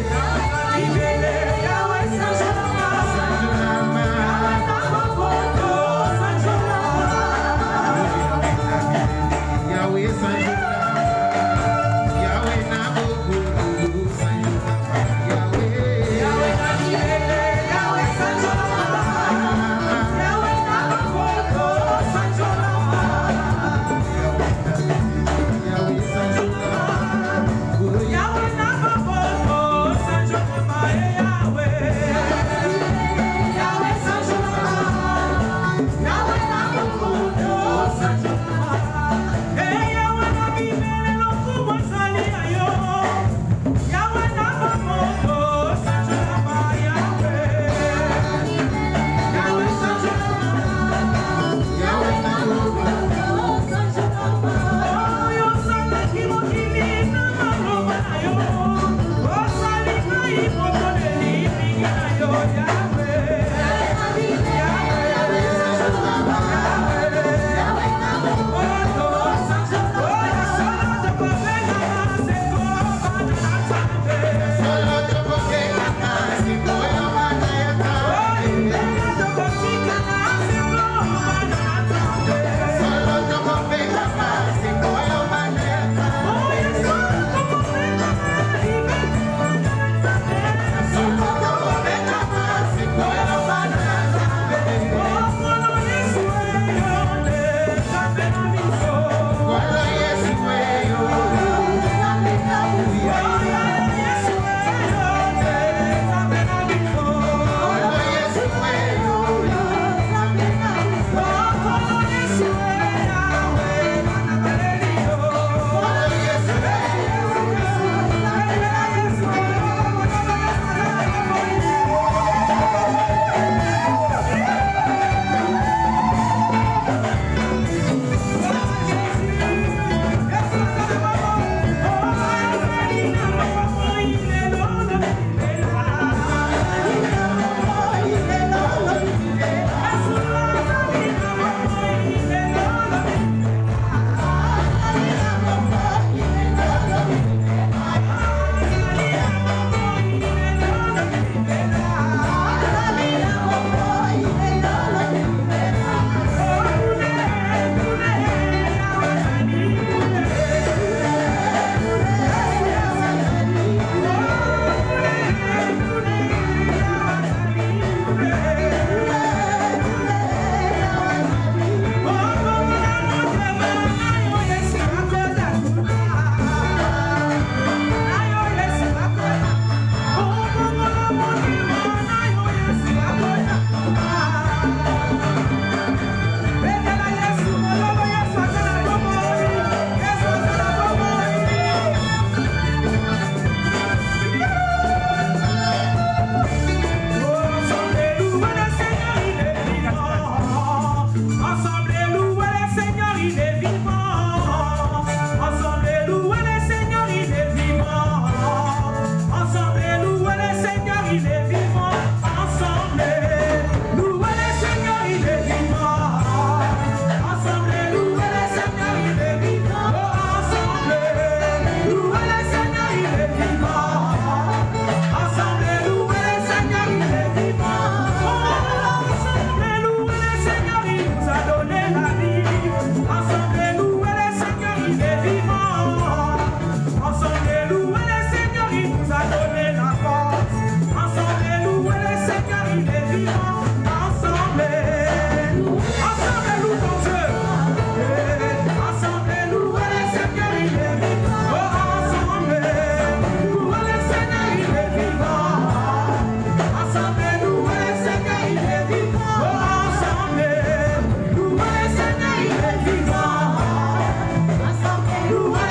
Yahweh Sanjolama, Sanjolama. Yahweh Sanjolama. You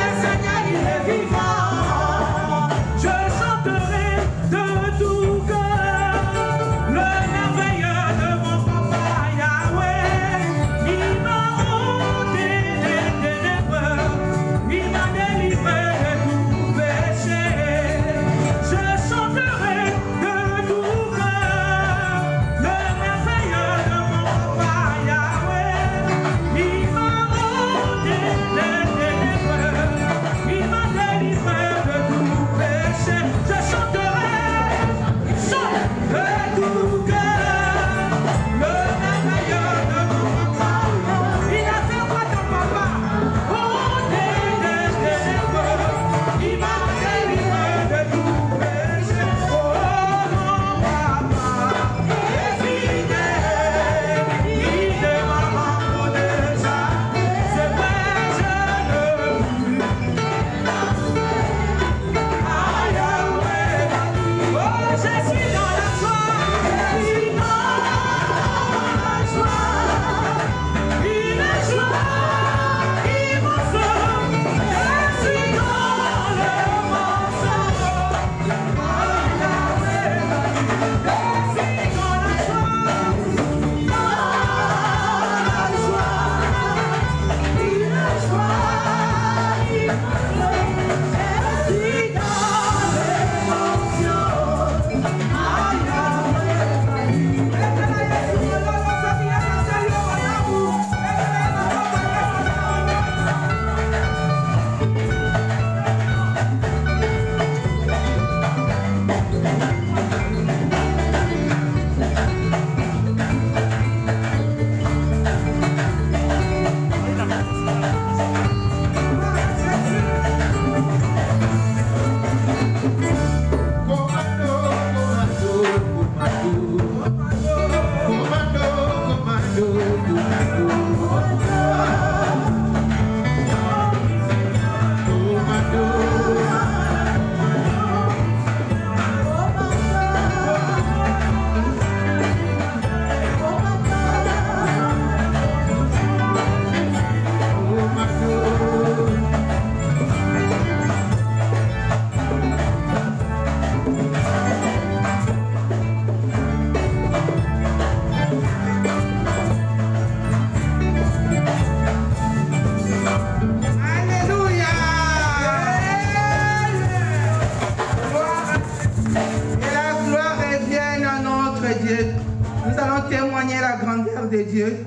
de Dieu.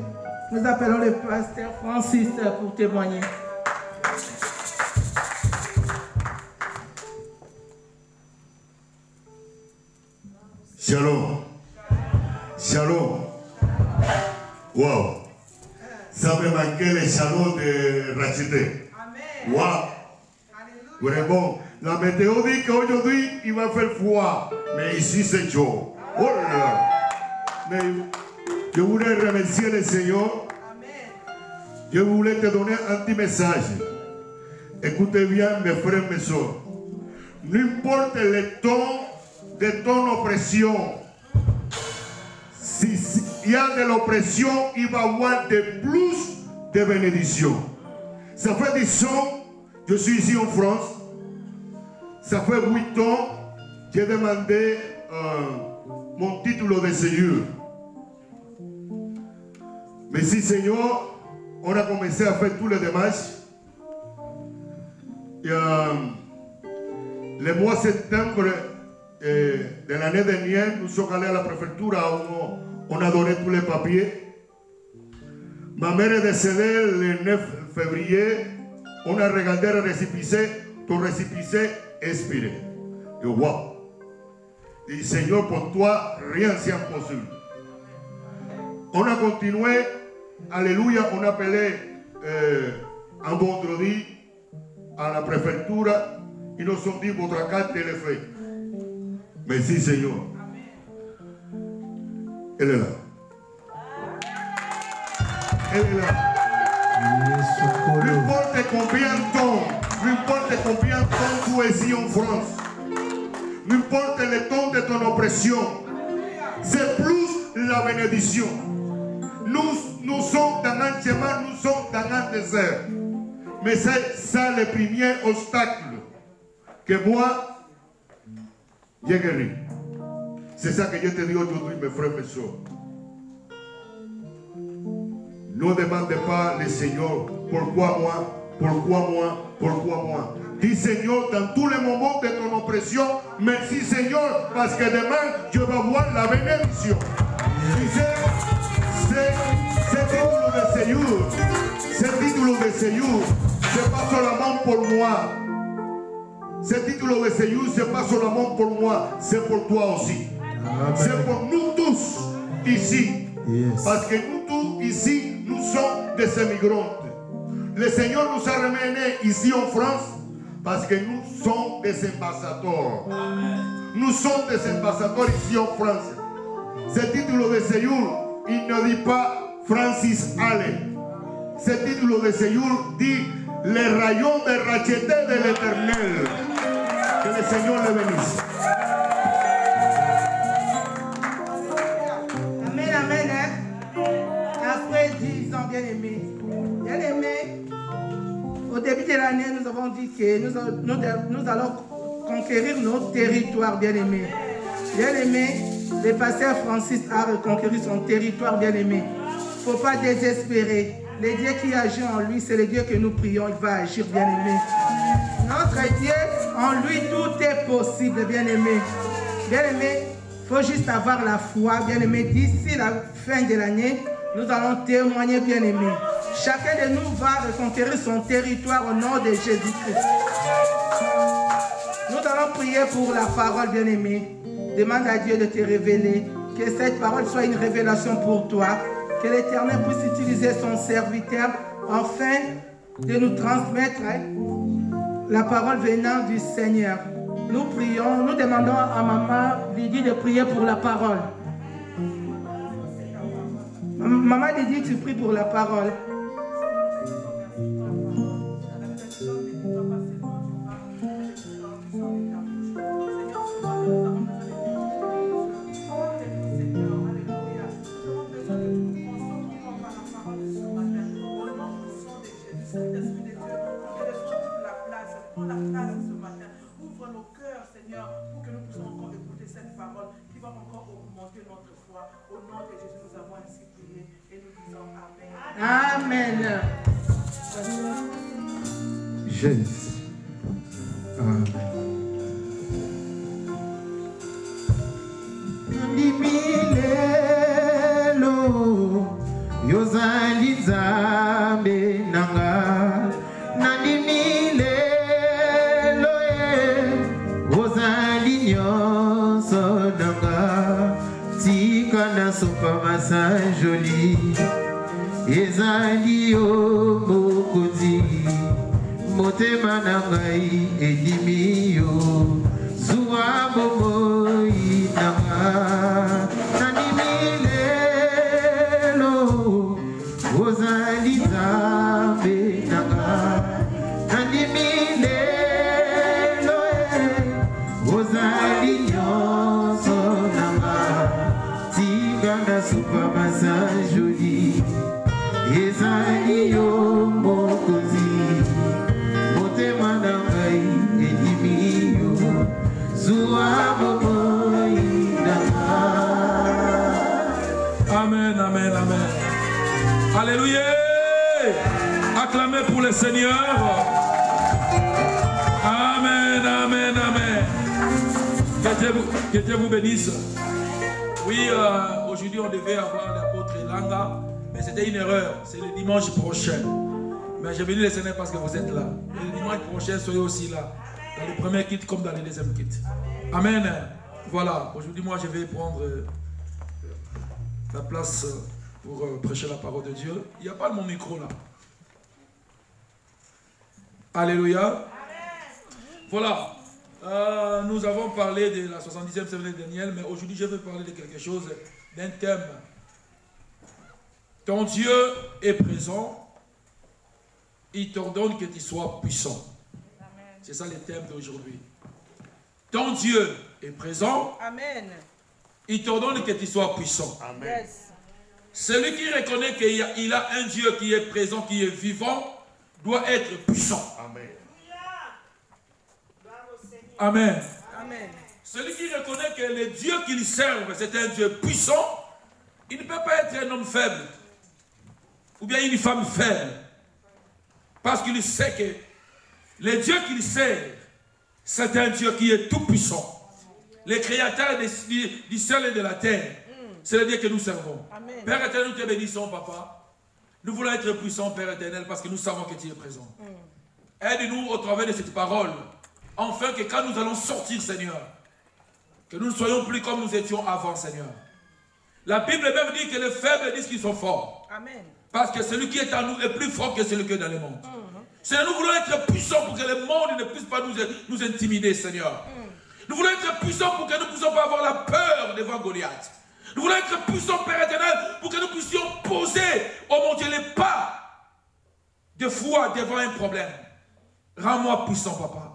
Nous appelons le pasteur Francis pour témoigner. Shalom. Shalom. Wow. Ça me manquait les shalom de racheter. Wow. Vraiment. La météo dit qu'aujourd'hui il va faire froid. Mais ici c'est chaud. Oh là là. Mais je voulais remercier le Seigneur. Je voulais te donner un petit message. Écoutez bien mes frères et mes soeurs. N'importe le temps de ton oppression. Si il y a de l'oppression, il va y avoir de plus de bénédictions. Ça fait 10 ans, je suis ici en France. Ça fait 8 ans, j'ai demandé mon titre de séjour. Merci Seigneur, on a commencé à faire tous les démarches. Et, le mois de septembre de l'année dernière, nous sommes allés à la préfecture, on a donné tous les papiers. Ma mère est décédée le 9 février, on a regardé le récépissé, ton récépissé expiré. Et wow! Et Seigneur, pour toi, rien n'est impossible. On a continué, alléluia, on a appelé un vendredi à la préfecture, ils nous ont dit votre carte est faite. Merci Seigneur. Elle est là. Elle est là. N'importe combien de temps, n'importe combien de temps tu es ici en France, n'importe le temps de ton oppression, c'est plus la bénédiction. Nous sommes dans un chemin, nous sommes dans un désert. Mais c'est ça le premier obstacle que moi, j'ai guéri. C'est ça que je te dis aujourd'hui, mes frères et mes soeurs. Ne demandez pas le Seigneur, pourquoi moi, pourquoi moi, pourquoi moi. Dis Seigneur, dans tous les moments de ton oppression, merci Seigneur, parce que demain, je vais voir la bénédiction. Ce titre de séjour, ce n'est pas seulement pour moi. Ce titre de séjour, ce n'est pas seulement pour moi, c'est pour toi aussi. C'est pour nous tous ici. Yes. Parce que nous tous ici, nous sommes des émigrants. Le Seigneur nous a ramenés ici en France parce que nous sommes des ambassadeurs. Nous sommes des ambassadeurs ici en France. Ce titre de séjour, il ne dit pas Francis Allen. Ce titre de séjour dit les rayons de racheté de l'Éternel. Que le Seigneur le bénisse. Amen, amen. Après 10 ans, bien-aimés. Bien-aimés, au début de l'année, nous avons dit que nous allons conquérir notre territoire, bien-aimés. Bien-aimés, le pasteur Francis a reconquéri son territoire, bien-aimé. Il ne faut pas désespérer. Le Dieu qui agit en lui, c'est le Dieu que nous prions. Il va agir, bien-aimé. Notre Dieu, en lui, tout est possible, bien-aimé. Bien-aimé, il faut juste avoir la foi, bien-aimé. D'ici la fin de l'année, nous allons témoigner, bien-aimé. Chacun de nous va reconquérir son territoire au nom de Jésus-Christ. Nous allons prier pour la parole, bien-aimé. Demande à Dieu de te révéler. Que cette parole soit une révélation pour toi. Que l'Éternel puisse utiliser son serviteur afin de nous transmettre la parole venant du Seigneur. Nous prions, nous demandons à maman Lydie de prier pour la parole. Maman Lydie, tu pries pour la parole. Amen. Jésus. Amen. Dimilelo sopa masa joli ezali yo mokonzi motema na ngai edimi yo zuwa bomoi nanga nandimi lelo ozali nzambe nanga nandimi lelo ozali nyonso nanga tingana sopa masa joli ezali yo mokonzi motema na ngai edimi yo zuwa bomoi nanga. Amen, amen, amen. Alléluia. Acclamez pour le Seigneur. Amen, amen, amen. Que Dieu vous bénisse. Oui, aujourd'hui on devait avoir l'apôtre Langa, mais c'était une erreur. C'est le dimanche prochain. Mais j'ai béni le Seigneur parce que vous êtes là. Et le dimanche prochain, soyez aussi là. Dans le premier kit comme dans le deuxième kit. Amen. Voilà. Aujourd'hui, moi, je vais prendre la place pour prêcher la parole de Dieu. Il n'y a pas mon micro là. Alléluia. Voilà. Nous avons parlé de la 70e semaine de Daniel, mais aujourd'hui je veux parler de quelque chose, d'un thème. Ton Dieu est présent, il t'ordonne que tu sois puissant. C'est ça le thème d'aujourd'hui. Ton Dieu est présent, amen. Il t'ordonne que tu sois puissant. Amen. Yes. Celui qui reconnaît qu'il a un Dieu qui est présent, qui est vivant, doit être puissant. Amen. Amen. Amen. Celui qui reconnaît que le Dieu qu'il serve, c'est un Dieu puissant, il ne peut pas être un homme faible. Ou bien une femme faible. Parce qu'il sait que le Dieu qu'il sert, c'est un Dieu qui est tout puissant. Le créateur du ciel et de la terre. C'est le Dieu que nous servons. Amen. Père éternel, nous te bénissons, papa. Nous voulons être puissants, Père éternel, parce que nous savons que tu es présent. Aide-nous au travers de cette parole. Enfin, que quand nous allons sortir, Seigneur, que nous ne soyons plus comme nous étions avant, Seigneur. La Bible même dit que les faibles disent qu'ils sont forts. Amen. Parce que celui qui est en nous est plus fort que celui qui est dans le monde. Seigneur, nous voulons être puissants pour que le monde ne puisse pas nous intimider, Seigneur. Nous voulons être puissants pour que nous ne puissions pas avoir la peur devant Goliath. Nous voulons être puissants, Père éternel, pour que nous puissions poser, oh mon Dieu, les pas de foi devant un problème. Rends-moi puissant, papa.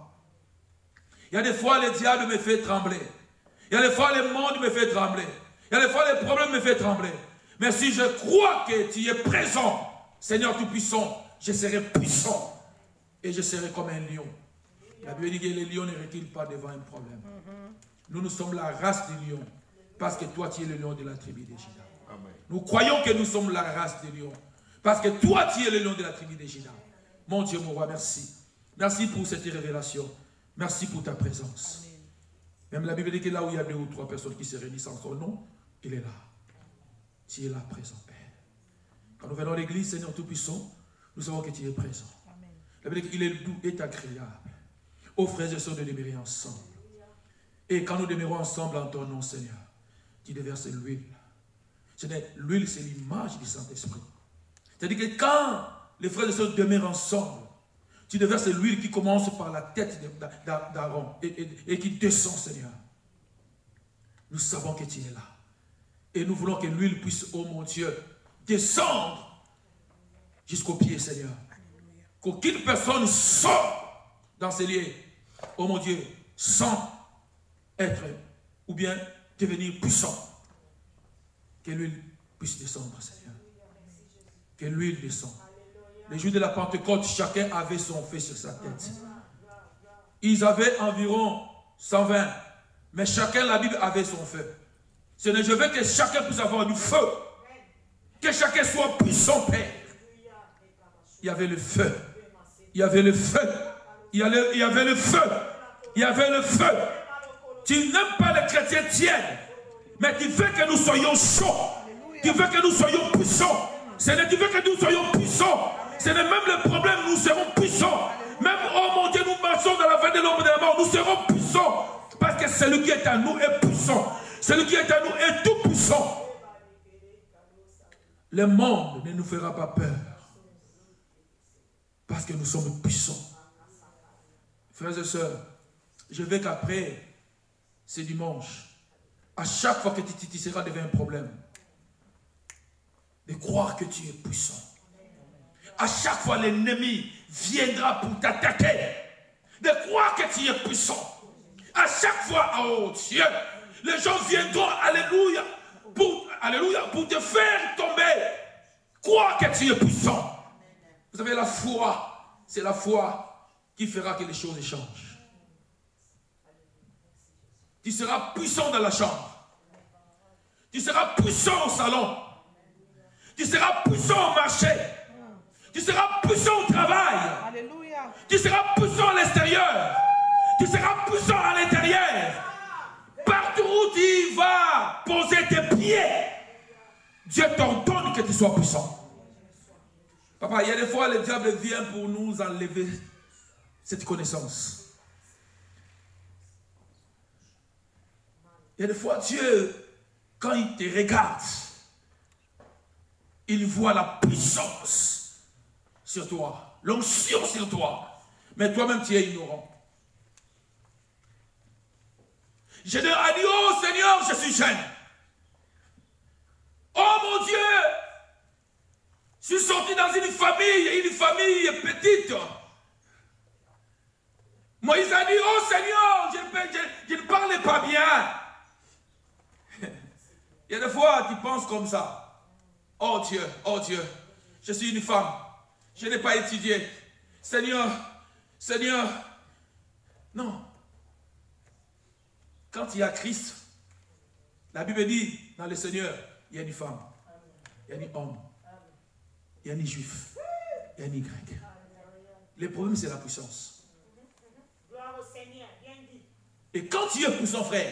Il y a des fois, le diable me fait trembler. Il y a des fois, le monde me fait trembler. Il y a des fois, les problèmes me font trembler. Mais si je crois que tu es présent, Seigneur Tout-Puissant, je serai puissant. Et je serai comme un lion. La Bible dit que les lions ne reculent pas devant un problème. Nous sommes la race des lions. Parce que toi, tu es le lion de la tribu de Juda. Nous croyons que nous sommes la race des lions. Parce que toi, tu es le lion de la tribu de Juda. Mon Dieu, mon roi, merci. Merci pour cette révélation. Merci pour ta présence. Amen. Même la Bible dit que là où il y a 2 ou 3 personnes qui se réunissent en son nom, il est là. Tu es là présent, Père. Quand nous venons à l'église, Seigneur Tout-Puissant, nous savons que tu es présent. Amen. La Bible dit qu'il est doux et agréable. Ô frères et sœurs, de demeurer ensemble. Et quand nous demeurons ensemble en ton nom, Seigneur, tu déverses l'huile. L'huile, c'est l'image du Saint-Esprit. C'est-à-dire que quand les frères et sœurs demeurent ensemble, tu déverses l'huile qui commence par la tête d'Aaron et qui descend, Seigneur. Nous savons que tu es là. Et nous voulons que l'huile puisse, oh mon Dieu, descendre jusqu'aux pieds, Seigneur. Qu'aucune personne sort dans ces lieux, oh mon Dieu, sans être ou bien devenir puissant. Que l'huile puisse descendre, Seigneur. Que l'huile descende. Les jours de la Pentecôte, chacun avait son feu sur sa tête. Ils avaient environ 120. Mais chacun, la Bible, avait son feu. Je veux que chacun puisse avoir du feu. Que chacun soit puissant, Père. Il y avait le feu. Il y avait le feu. Il y avait le feu. Il y avait le feu. Tu n'aimes pas les chrétiens tièdes. Mais tu veux que nous soyons chauds. Tu veux que nous soyons puissants. Tu veux que nous soyons puissants. C'est même le problème, nous serons puissants. Même, oh mon Dieu, nous marchons dans la veine de l'ombre de la mort, nous serons puissants. Parce que celui qui est à nous est puissant. Celui qui est à nous est tout puissant. le monde ne nous fera pas peur. Parce que nous sommes puissants. Frères et sœurs, je veux qu'après ce dimanche, à chaque fois que tu seras devant un problème, de croire que tu es puissant. À chaque fois l'ennemi viendra pour t'attaquer, de croire que tu es puissant. À chaque fois, oh Dieu, les gens viendront, alléluia, pour te faire tomber. Crois que tu es puissant. Vous savez, la foi, c'est la foi qui fera que les choses changent. Tu seras puissant dans la chambre. Tu seras puissant au salon. Tu seras puissant au marché. Tu seras puissant au travail. Alléluia. Tu seras puissant à l'extérieur. Tu seras puissant à l'intérieur. Partout où tu vas poser tes pieds, Dieu t'ordonne que tu sois puissant. Papa, il y a des fois le diable vient pour nous enlever cette connaissance. Il y a des fois Dieu, quand il te regarde, il voit la puissance sur toi, l'onction sur toi, mais toi-même tu es ignorant. Je leur ai dit, oh Seigneur, je suis jeune. Oh mon Dieu, je suis sorti dans une famille petite. Moïse a dit, oh Seigneur, je ne parlais pas bien. Il y a des fois, tu penses comme ça. Oh Dieu, je suis une femme. Je n'ai pas étudié. Seigneur. Non. Quand il y a Christ, la Bible dit, dans le Seigneur, il y a une femme, il y a un homme, il y a un juif, il y a un grec. Le problème, c'est la puissance. Gloire au Seigneur, bien dit. Et quand tu es puissant, frère,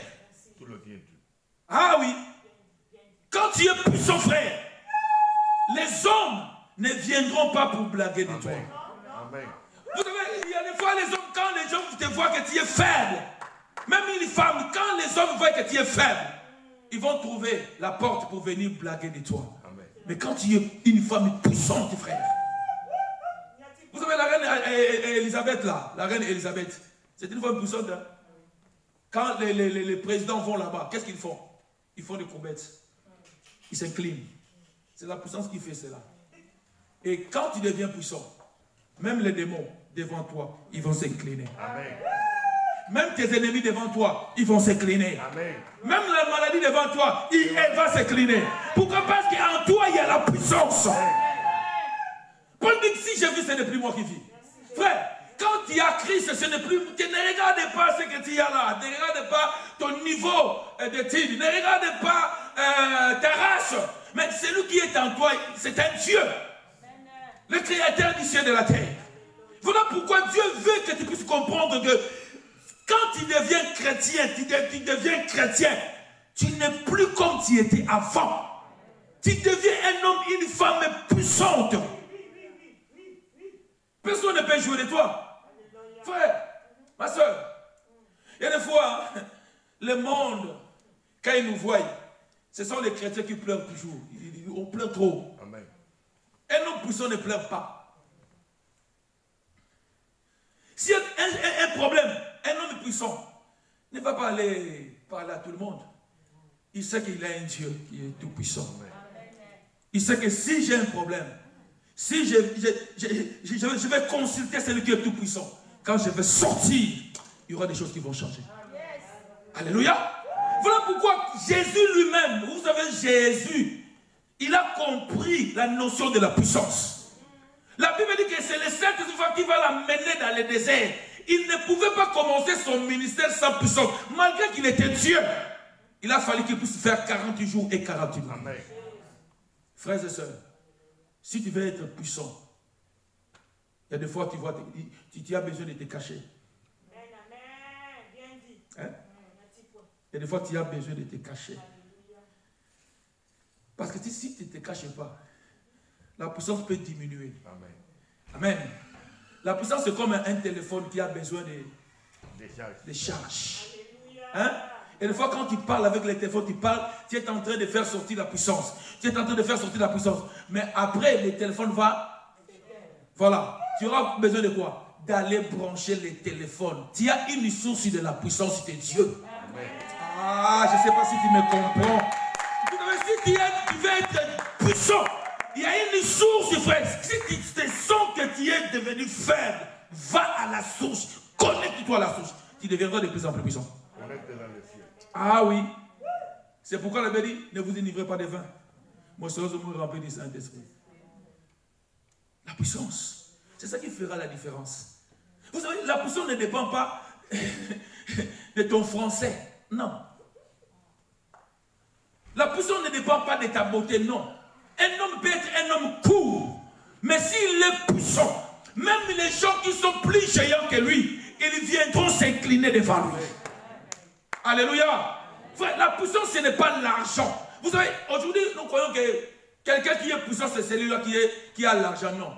Tout le vient. ah oui, quand tu es puissant, frère, les hommes ne viendront pas pour blaguer de toi. Amen. Vous savez, il y a des fois, les hommes, quand les gens te voient que tu es faible, même une femme, quand les hommes voient que tu es faible, ils vont trouver la porte pour venir blaguer de toi. Amen. Mais quand tu es une femme puissante, frère. Vous savez, la reine Elisabeth, là, la reine Elisabeth, c'est une femme puissante. Hein? Quand les présidents vont là-bas, qu'est-ce qu'ils font? Ils font des courbettes. Ils s'inclinent. C'est la puissance qui fait cela. Et quand tu deviens puissant, même les démons devant toi, ils vont s'incliner. Amen. Même tes ennemis devant toi, ils vont s'incliner. Amen. Même la maladie devant toi, elle va s'incliner. Pourquoi? Parce qu'en toi, il y a la puissance. Paul dit que si je vis, ce n'est plus moi qui vis. Frère, quand tu as Christ, ce n'est plus... Tu ne regardes pas ce que tu as là. Ne regarde pas ton niveau d'études. Ne regarde pas ta race. Mais celui qui est en toi, c'est un Dieu. Le créateur du ciel et de la terre. Voilà pourquoi Dieu veut que tu puisses comprendre que quand tu deviens chrétien, tu n'es plus comme tu étais avant. Tu deviens un homme, une femme puissante. Personne ne peut jouer de toi. Frère, ma soeur, il y a des fois, le monde, quand ils nous voient, ce sont les chrétiens qui pleurent toujours. On pleure trop. Amen. Un homme puissant ne pleure pas. S'il y a un problème, un homme puissant ne va pas aller parler à tout le monde. Il sait qu'il a un Dieu qui est tout puissant. Il sait que si j'ai un problème, si je vais consulter celui qui est tout puissant, quand je vais sortir, il y aura des choses qui vont changer. Alléluia. Voilà pourquoi Jésus lui-même, vous savez, Jésus, il a compris la notion de la puissance. La Bible dit que c'est le Saint-Esprit qui va l'amener dans le désert. Il ne pouvait pas commencer son ministère sans puissance, malgré qu'il était Dieu. Il a fallu qu'il puisse faire 40 jours et 40 nuits. Amen. Frères et sœurs, si tu veux être puissant, il y a des fois tu as besoin de te cacher. Amen. Bien dit. Hein? Il y a des fois tu as besoin de te cacher. Parce que si tu ne te caches pas, la puissance peut diminuer. Amen. Amen. La puissance, c'est comme un téléphone qui a besoin de Décharge. charge. Hein? Et des fois, quand tu parles avec les téléphones, tu es en train de faire sortir la puissance. Tu es en train de faire sortir la puissance. Mais après, le téléphone va... Voilà. Tu auras besoin de quoi? D'aller brancher les téléphones. Tu as une source de la puissance de Dieu. Ah, je ne sais pas si tu me comprends. Si tu veux être puissant, il y a une source, frère. Si tu te sens que tu es devenu faible, va à la source. Connecte-toi à la source. Tu deviendras de plus en plus puissant. Ah oui. C'est pourquoi la Bible dit, ne vous enivrez pas de vin. Moi, je me remplis du Saint-Esprit. La puissance, c'est ça qui fera la différence. Vous savez, la puissance ne dépend pas de ton français. Non. La puissance ne dépend pas de ta beauté, non. Un homme peut être un homme court, mais s'il est puissant, même les gens qui sont plus géants que lui, ils viendront s'incliner devant lui. Alléluia. La puissance, ce n'est pas l'argent. Vous savez, aujourd'hui, nous croyons que quelqu'un qui est puissant, c'est celui-là qui a l'argent. Non.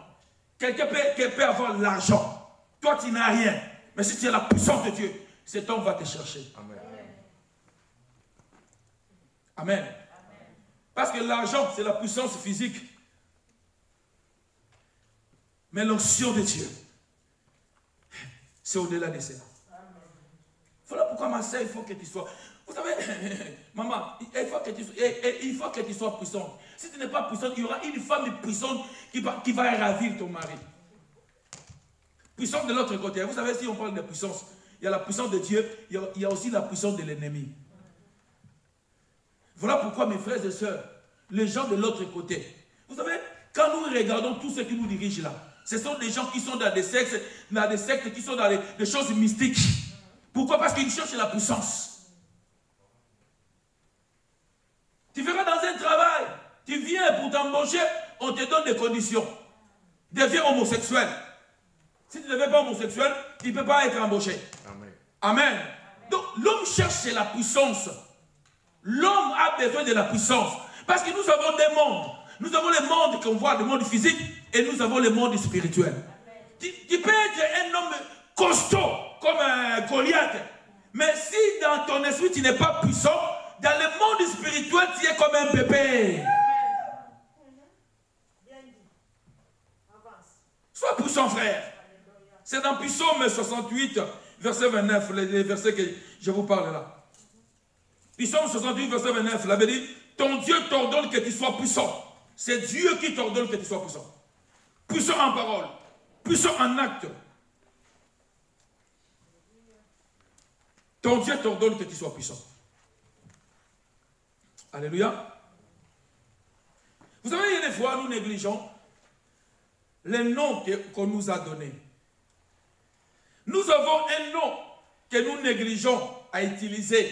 Quelqu'un peut avoir l'argent. Toi, tu n'as rien. Mais si tu as la puissance de Dieu, cet homme va te chercher. Amen. Amen. Parce que l'argent, c'est la puissance physique. Mais l'onction de Dieu, c'est au-delà de cela. Voilà pourquoi ma soeur, il faut que tu sois... Vous savez, maman, il faut que tu sois puissante. Si tu n'es pas puissante, il y aura une femme puissante qui va ravir ton mari. Puissance de l'autre côté. Vous savez, si on parle de puissance, il y a la puissance de Dieu, il y a aussi la puissance de l'ennemi. Voilà pourquoi, mes frères et sœurs, les gens de l'autre côté, vous savez, quand nous regardons tous ceux qui nous dirigent là, ce sont des gens qui sont dans des sectes qui sont dans des choses mystiques. Pourquoi? Parce qu'ils cherchent la puissance. Tu verras dans un travail, tu viens pour t'embaucher, on te donne des conditions. Deviens homosexuel. Si tu ne deviens pas homosexuel, tu ne peux pas être embauché. Amen. Amen. Donc l'homme cherche la puissance. L'homme a besoin de la puissance. Parce que nous avons des mondes. Nous avons le monde qu'on voit, le monde physique, et nous avons le monde spirituel. Tu peux être un homme costaud, comme Goliath. Mais si dans ton esprit tu n'es pas puissant, dans le monde spirituel tu es comme un bébé. Sois puissant, frère. C'est dans Psaume 68, verset 29, les versets que je vous parle là. Psaume 68, verset 29, la Bible dit, ton Dieu t'ordonne que tu sois puissant. C'est Dieu qui t'ordonne que tu sois puissant. Puissant en parole, puissant en acte. Ton Dieu t'ordonne que tu sois puissant. Alléluia. Vous savez, il y a des fois, nous négligeons les noms qu'on nous a donnés. Nous avons un nom que nous négligeons à utiliser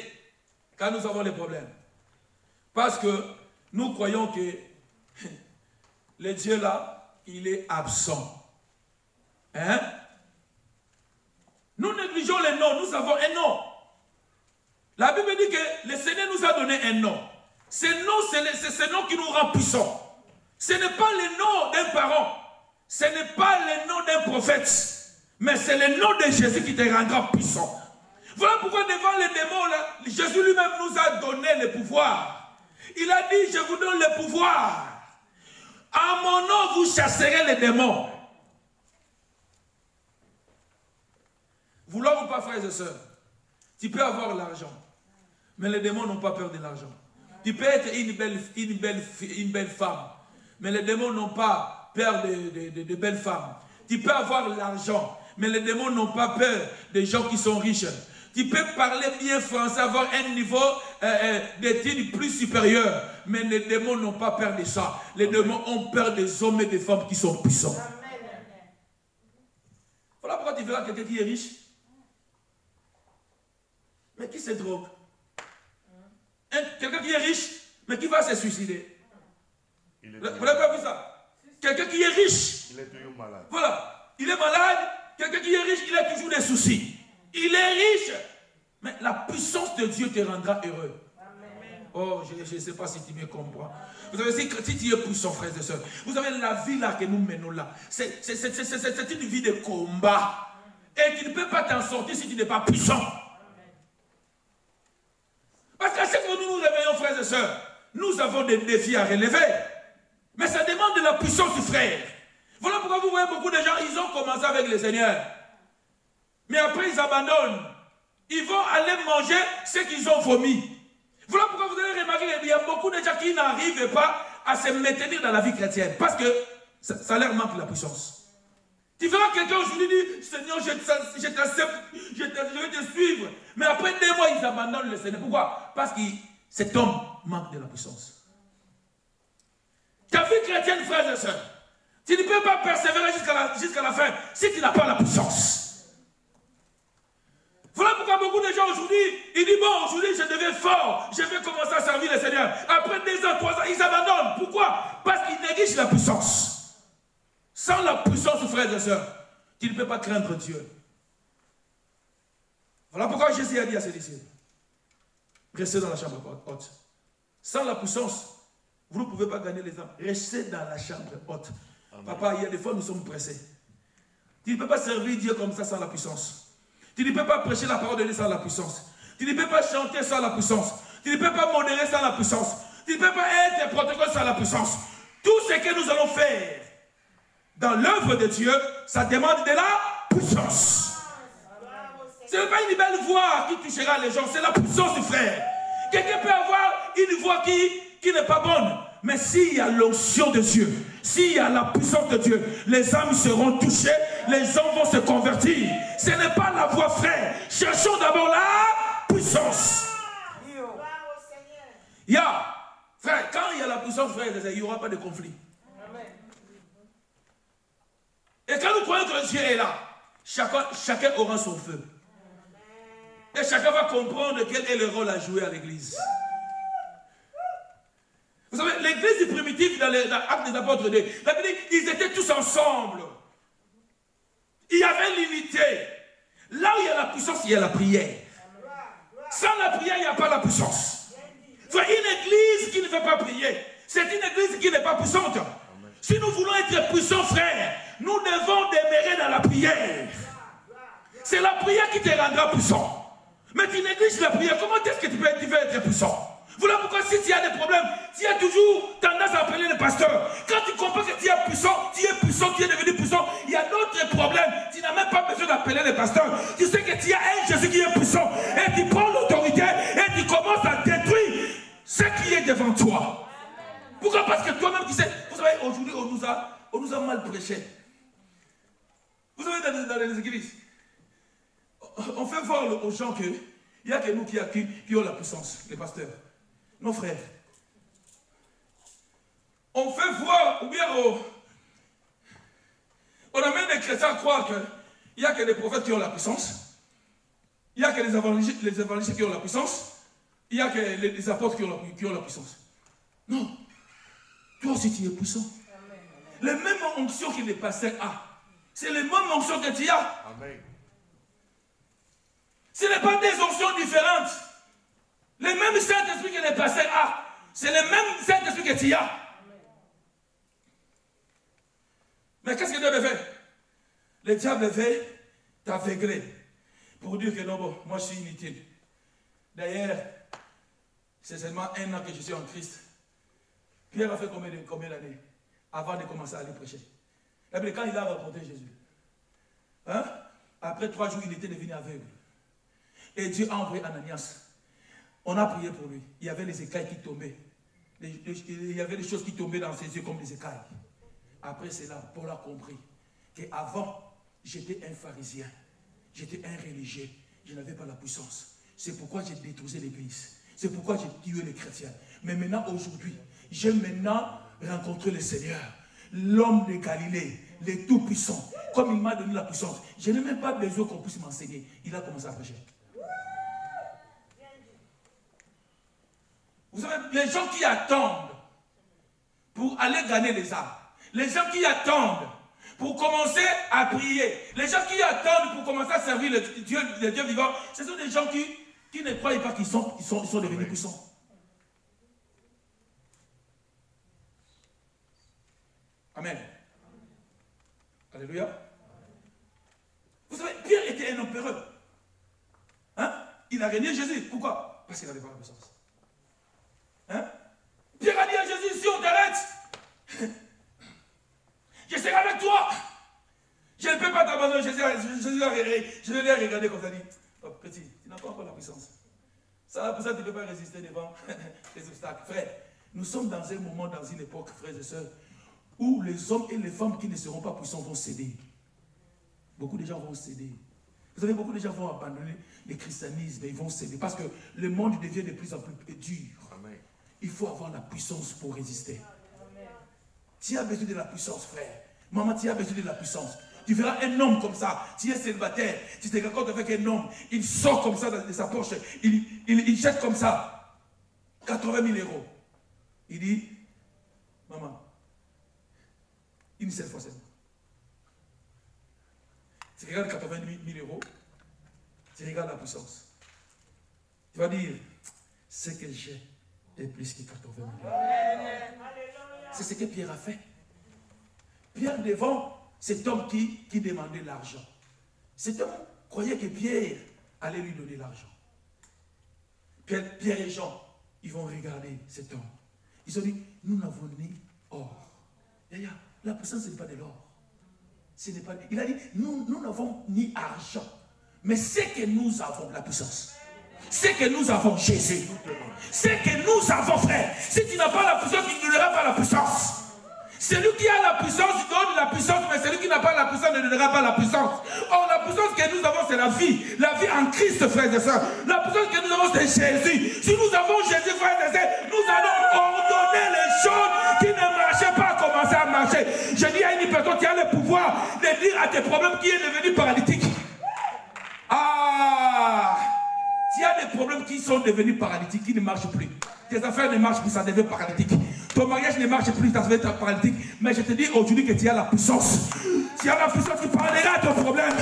quand nous avons les problèmes. Parce que nous croyons que le Dieu là, il est absent. Hein? Nous négligeons les noms, nous avons un nom. La Bible dit que le Seigneur nous a donné un nom. Ce nom, c'est ce nom qui nous rend puissants. Ce n'est pas le nom d'un parent. Ce n'est pas le nom d'un prophète. Mais c'est le nom de Jésus qui te rendra puissant. Voilà pourquoi devant les démons, là, Jésus lui-même nous a donné le pouvoir. Il a dit, je vous donne le pouvoir. À mon nom, vous chasserez les démons. Vouloir ou pas, frères et sœurs, tu peux avoir l'argent. Mais les démons n'ont pas peur de l'argent. Tu peux être une belle femme. Mais les démons n'ont pas peur de belles femmes. Tu peux avoir l'argent. Mais les démons n'ont pas peur des gens qui sont riches. Tu peux parler bien français, avoir un niveau d'études plus supérieur. Mais les démons n'ont pas peur de ça. Les démons ont peur des hommes et des femmes qui sont puissants. Voilà pourquoi tu verras quelqu'un qui est riche. Mais qui se drogue. Quelqu'un qui est riche, mais qui va se suicider. Vous n'avez pas vu ça? Quelqu'un qui est riche. Il est toujours malade. Voilà. Il est malade. Quelqu'un qui est riche, il a toujours des soucis. Il est riche. Mais la puissance de Dieu te rendra heureux. Amen. Oh, je ne sais pas si tu me comprends. Vous savez, si tu es puissant, frères et sœurs, vous savez, la vie là que nous menons là, c'est une vie de combat. Et tu ne peux pas t'en sortir si tu n'es pas puissant. ce que nous nous réveillons, frères et sœurs, nous avons des défis à relever. Mais ça demande de la puissance du frère. Voilà pourquoi vous voyez beaucoup de gens, ils ont commencé avec le Seigneur. Mais après, ils abandonnent. Ils vont aller manger ce qu'ils ont vomi. Voilà pourquoi vous allez remarquer qu'il y a beaucoup de gens qui n'arrivent pas à se maintenir dans la vie chrétienne. Parce que ça leur manque la puissance. Tu verras quelqu'un aujourd'hui dire, Seigneur, je t'accepte, je vais te suivre. Mais après 2 mois, ils abandonnent le Seigneur. Pourquoi? Parce que cet homme manque de la puissance. Ta vie chrétienne, frères et sœurs, tu ne peux pas persévérer jusqu'à la fin si tu n'as pas la puissance. Voilà pourquoi beaucoup de gens aujourd'hui, ils disent, bon, aujourd'hui je deviens fort, je vais commencer à servir le Seigneur. Après 2 ans, 3 ans, ils abandonnent. Pourquoi? Parce qu'ils négligent la puissance. Sans la puissance, frères et sœurs, tu ne peux pas craindre Dieu. Voilà pourquoi Jésus a dit à ses disciples, restez dans la chambre haute. Sans la puissance, vous ne pouvez pas gagner les âmes. Restez dans la chambre haute. Amen. Papa, il y a des fois nous sommes pressés. Tu ne peux pas servir Dieu comme ça sans la puissance. Tu ne peux pas prêcher la parole de Dieu sans la puissance. Tu ne peux pas chanter sans la puissance. Tu ne peux pas modérer sans la puissance. Tu ne peux pas être protocole sans la puissance. Tout ce que nous allons faire dans l'œuvre de Dieu, ça demande de la puissance. Ce n'est pas une belle voix qui touchera les gens, c'est la puissance du frère. Quelqu'un peut avoir une voix qui n'est pas bonne. Mais s'il y a l'onction de Dieu, s'il y a la puissance de Dieu, les âmes seront touchées, les gens vont se convertir. Ce n'est pas la voix, frère. Cherchons d'abord la puissance. Frère, quand il y a la puissance, frère, il n'y aura pas de conflit. Et quand nous croyons que Dieu est là, chacun aura son feu. Et chacun va comprendre quel est le rôle à jouer à l'église. Vous savez, l'église primitive dans l'Acte des Apôtres 2, la Bible dit, ils étaient tous ensemble. Il y avait l'unité. Là où il y a la puissance, il y a la prière. Sans la prière, il n'y a pas la puissance. Une église qui ne fait pas prier, c'est une église qui n'est pas puissante. Si nous voulons être puissants, frères, nous devons demeurer dans la prière. C'est la prière qui te rendra puissant. Mais tu négliges la prière, comment est-ce que tu peux être puissant? Voilà pourquoi si tu as des problèmes, tu as toujours tendance à appeler le pasteur. Quand tu comprends que tu es puissant, tu es devenu puissant, il y a d'autres problèmes. Tu n'as même pas besoin d'appeler le pasteur. Tu sais que tu as un Jésus qui est puissant. Et tu prends l'autorité et tu commences à détruire ce qui est devant toi. Pourquoi? Parce que toi-même tu sais, vous savez, aujourd'hui on nous a mal prêché. Vous savez, dans les églises, on fait voir aux gens qu'il n'y a que nous qui ont la puissance, les pasteurs. Nos frères. On fait voir, ou bien on amène les chrétiens à croire qu'il n'y a que les prophètes qui ont la puissance. Il n'y a que les évangélistes qui ont la puissance. Il n'y a que les apôtres qui ont la puissance. Non. Toi aussi tu es puissant. Amen. Les mêmes onctions que les pasteurs ont, c'est les mêmes onctions que tu as. Amen. Ce n'est pas des onctions différentes. Les mêmes Saint-Esprit que les pasteurs ont, c'est le même Saint-Esprit que tu as. Mais qu'est-ce que Dieu veut faire? Le diable veut t'aveugler pour dire que non, bon, moi je suis inutile. D'ailleurs, c'est seulement 1 an que je suis en Christ. Pierre a fait combien d'années avant de commencer à aller prêcher? Quand il a rencontré Jésus, hein? Après 3 jours, il était devenu aveugle. Et Dieu a envoyé Ananias. On a prié pour lui. Il y avait les écailles qui tombaient. Il y avait des choses qui tombaient dans ses yeux comme des écailles. Après cela, Paul a compris qu'avant, j'étais un pharisien. J'étais un religieux. Je n'avais pas la puissance. C'est pourquoi j'ai détruisé l'église. C'est pourquoi j'ai tué les chrétiens. Mais maintenant, aujourd'hui, j'ai maintenant rencontré le Seigneur, l'homme de Galilée, le Tout-Puissant. Comme il m'a donné la puissance, je n'ai même pas besoin qu'on puisse m'enseigner. Il a commencé à prêcher. Vous savez, les gens qui attendent pour aller gagner les âmes, les gens qui attendent pour commencer à prier, les gens qui attendent pour commencer à servir le Dieu vivant, ce sont des gens qui ne croient pas qu'ils sont devenus puissants. Amen. Alléluia. Vous savez, Pierre était un empereur. Hein? Il a régné Jésus. Pourquoi? Parce qu'il n'avait pas la puissance. Hein? Pierre a dit à Jésus, si on t'arrête, je serai avec toi. Je ne peux pas t'abandonner. Jésus l'ai regardé comme ça, dit, oh, petit, tu n'as pas encore la puissance. Ça, pour ça, tu ne peux pas résister devant les obstacles. Frère, nous sommes dans un moment, dans une époque, frères et sœurs, où les hommes et les femmes qui ne seront pas puissants vont céder. Beaucoup de gens vont céder. Vous savez, beaucoup de gens vont abandonner le christianisme et ils vont céder parce que le monde devient de plus en plus dur. Amen. Il faut avoir la puissance pour résister. Amen. Tu as besoin de la puissance, frère. Maman, tu as besoin de la puissance. Tu verras un homme comme ça, tu es célibataire, tu te rencontres avec un homme, il sort comme ça de sa poche, il jette comme ça 80 000 euros. Il dit, maman, une seule fois seulement. Tu regardes 80 000 euros, tu regardes la puissance. Tu vas dire, ce que j'ai est plus que 80 000 euros. C'est ce que Pierre a fait. Pierre devant cet homme qui demandait l'argent. Cet homme croyait que Pierre allait lui donner l'argent. Pierre et Jean, ils vont regarder cet homme. Ils ont dit, nous n'avons ni or. La puissance, ce n'est pas de l'or. Il a dit, nous n'avons ni argent. Mais ce que nous avons, la puissance. Ce que nous avons, Jésus. Ce que nous avons, frère. Si tu n'as pas la puissance, tu ne donneras pas la puissance. Celui qui a la puissance donne la puissance, mais celui qui n'a pas la puissance ne donnera pas la puissance. Or, la puissance que nous avons, c'est la vie. La vie en Christ, frères et sœurs. La puissance que nous avons, c'est Jésus. Si nous avons Jésus, frères et sœurs, nous allons ordonner les choses qui ne marchaient pas, commencer à marcher. Je dis à une personne qui a le pouvoir de dire à tes problèmes qui est devenu paralytique. Ah! Tu as des problèmes qui sont devenus paralytiques, qui ne marchent plus. Tes affaires ne marchent plus, ça devient paralytique. Ton mariage ne marche plus, ça devient paralytique. Mais je te dis aujourd'hui que tu as la puissance. Tu as la puissance, tu parleras de ton problème.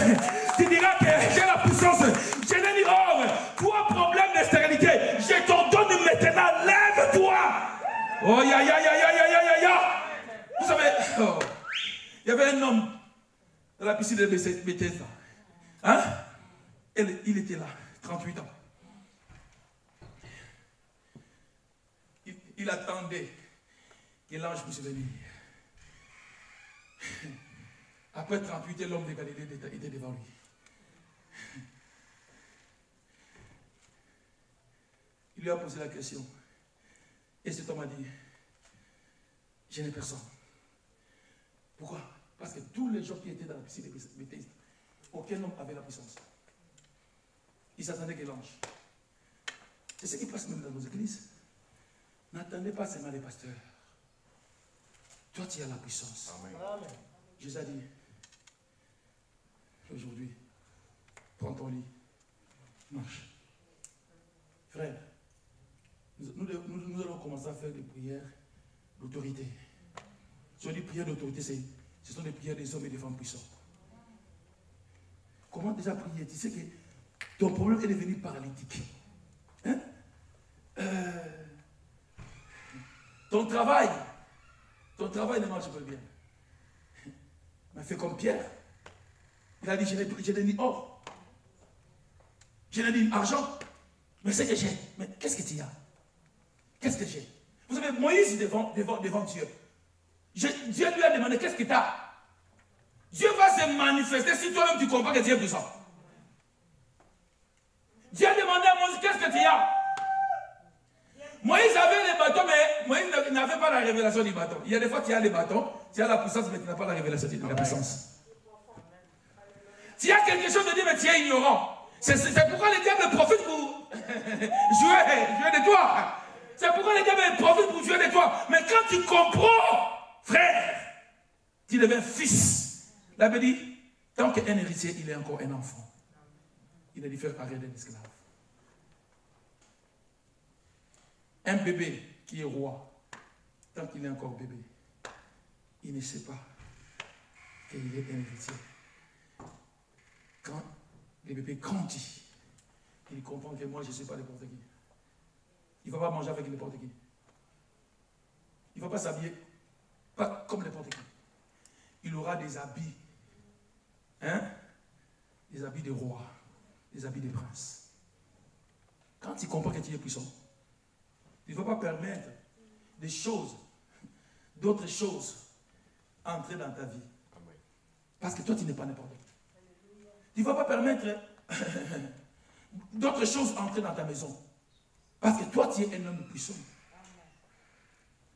Tu diras que j'ai la puissance. Je te dis, oh, toi, problème de stérilité, je t'en donne maintenant, lève-toi. Oh, ya. Vous savez, oh, il y avait un homme dans la piscine de Bethesda. Hein? Il était là, 38 ans. Il attendait que l'ange puisse venir. Après 38 ans, l'homme de Galilée était devant lui. Il lui a posé la question. Et cet homme a dit, je n'ai personne. Pourquoi? Parce que tous les gens qui étaient dans la piscine de Bethesda, aucun homme avait la puissance. Il s'attendait que l'ange. C'est ce qui passe même dans nos églises. N'attendez pas seulement les pasteurs. Toi, tu as la puissance. Amen. Jésus a dit, aujourd'hui, prends ton lit, marche. Frère, nous allons commencer à faire des prières d'autorité. Ce sont des prières d'autorité, ce sont des prières des hommes et des femmes puissants. Comment déjà prier? Tu sais que ton problème est devenu paralytique. Hein? Ton travail ne marche pas bien. Mais fais comme Pierre. Il a dit, je n'ai ni or. Je n'ai ni argent. Mais c'est que j'ai. Mais qu'est-ce que tu as? Qu'est-ce que j'ai? Vous savez, Moïse devant Dieu. Dieu lui a demandé, qu'est-ce que tu as? Dieu va se manifester si toi-même tu comprends que Dieu est puissant. Dieu a demandé à Moïse, qu'est-ce que tu as? Moïse avait les bâtons, mais Moïse n'avait pas la révélation du bâton. Il y a des fois tu as les bâtons, tu as la puissance, mais tu n'as pas la révélation de la puissance. Tu as quelque chose de dire, mais tu es ignorant. C'est pourquoi les diables profitent pour jouer de toi. C'est pourquoi les diables profitent pour jouer de toi. Mais quand tu comprends, frère, tu deviens fils. La Bible dit, tant qu'un héritier, il est encore un enfant. Il a dit faire pareil d'un esclave. Un bébé qui est roi, tant qu'il est encore bébé, il ne sait pas qu'il est un héritier. Quand le bébé grandit, il comprend que moi je ne suis pas n'importe qui. Il ne va pas manger avec n'importe qui. Il ne va pas s'habiller pas comme n'importe qui. Il aura des habits. Hein? Des habits de roi, des habits de prince. Quand il comprend que tu es puissant, Tu ne vas pas permettre des choses, d'autres choses, entrer dans ta vie. Parce que toi, tu n'es pas n'importe qui. Tu ne vas pas permettre d'autres choses entrer dans ta maison. Parce que toi, tu es un homme puissant.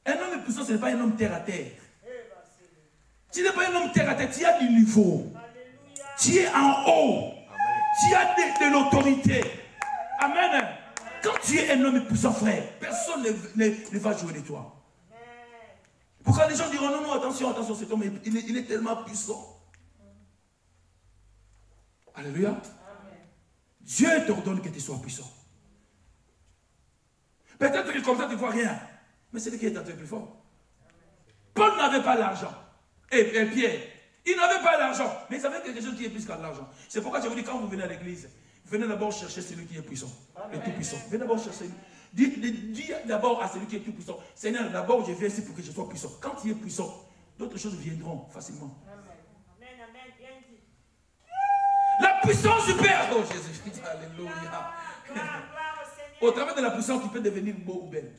Un homme puissant, ce n'est pas un homme terre à terre. Tu n'es pas un homme terre à terre, tu as du niveau. Tu es en haut. Tu as de l'autorité. Amen. Quand tu es un homme puissant, frère, personne ne va jouer de toi. Pourquoi les gens diront non, non, attention, attention, cet homme, il est tellement puissant. Alléluia. Dieu t'ordonne que tu sois puissant. Peut-être que comme ça, tu ne vois rien. Mais c'est lui qui est à toi plus fort. Paul n'avait pas l'argent. Et Pierre, il n'avait pas l'argent. Mais il savait quelque chose qui est plus que l'argent. C'est pourquoi je vous dis, quand vous venez à l'église, venez d'abord chercher celui qui est puissant. Le tout puissant. Venez d'abord chercher. Dis d'abord à celui qui est tout puissant. Seigneur, d'abord, je viens ici pour que je sois puissant. Quand tu es puissant, d'autres choses viendront facilement. Amen, amen, bien dit. La puissance supère. Oh Jésus, alléluia. Gloire au Seigneur. Au travers de la puissance, tu peux devenir beau ou belle.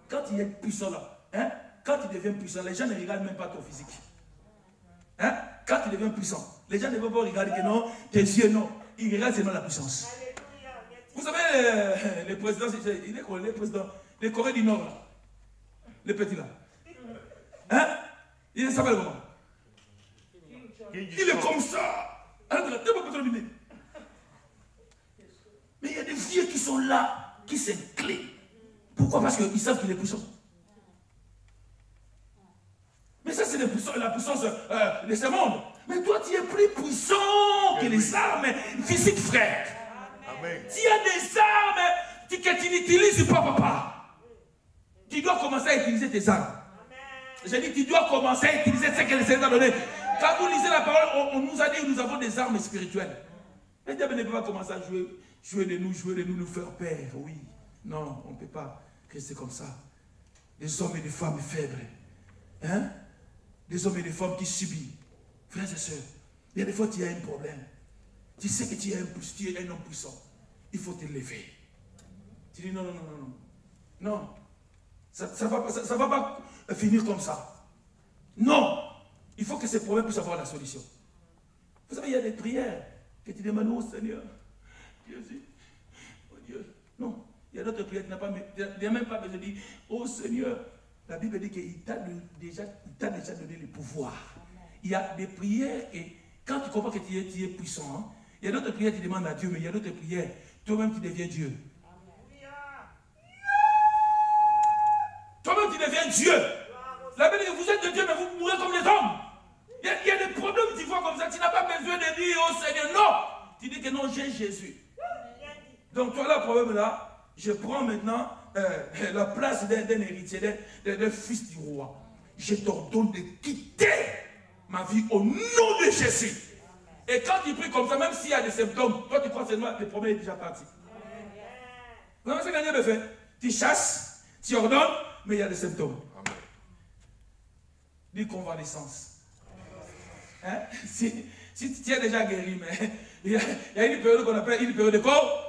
Quand tu es puissant là, hein, quand tu deviens puissant, les gens ne regardent même pas ton physique. Hein? Quand tu deviens puissant, les gens ne vont pas regarder que non, tes yeux, non. Ils regardent seulement la puissance. Alléluia. Vous savez, les présidents, il est quoi, les présidents, les Corées du Nord, là, les petits là. Hein? Il s'appelle comment? Il est comme ça. Mais il y a des vieux qui sont là, qui s'inclinent. Pourquoi? Parce qu'ils savent qu'il est puissant. Mais ça, c'est la puissance de ce monde. Mais toi, tu es plus puissant que les armes physiques, frère. Amen. Tu as des armes que tu n'utilises pas, papa. Tu dois commencer à utiliser tes armes. J'ai dit, tu dois commencer à utiliser ce que le Seigneur t'a donné. Quand vous lisez la parole, on nous a dit que nous avons des armes spirituelles. Le diable ne peut pas commencer à jouer de nous, nous faire peur. Oui. Non, on ne peut pas rester comme ça. Des hommes et des femmes faibles. Hein? Des hommes et des femmes qui subissent. Frères et sœurs, il y a des fois tu as un problème. Tu sais que tu es un homme puissant. Il faut te lever. Tu dis non, non, non, non, non. Non. Ça ne va pas finir comme ça. Non. Il faut que ces problèmes puissent avoir la solution. Vous savez, il y a des prières que tu demandes au Seigneur. Dieu dit, oh Dieu. Non. Il y a d'autres prières, tu n'as même pas besoin de dire, oh Seigneur. La Bible dit qu'il t'a déjà donné le pouvoir. Il y a des prières et quand tu comprends que tu es puissant, hein, il y a d'autres prières qui demandent à Dieu, mais il y a d'autres prières, toi-même tu deviens Dieu. Toi-même tu deviens Dieu. La Bible dit que vous êtes de Dieu, mais vous mourrez comme les hommes. Il y a des problèmes que tu vois comme ça, tu n'as pas besoin de dire au Seigneur, non. Tu dis que non, j'ai Jésus. Donc toi là, le problème là, je prends maintenant la place d'un héritier, d'un fils du roi. Je t'ordonne de quitter ma vie au nom de Jésus. Et quand tu pries comme ça, même s'il y a des symptômes, toi tu crois seulement que le problème est déjà parti. Vous savez ce que Dieu fait? Tu chasses, tu ordonnes, mais il y a des symptômes. Dis convalescence. Hein? Si tu es déjà guéri, mais il y a une période qu'on appelle une période de corps.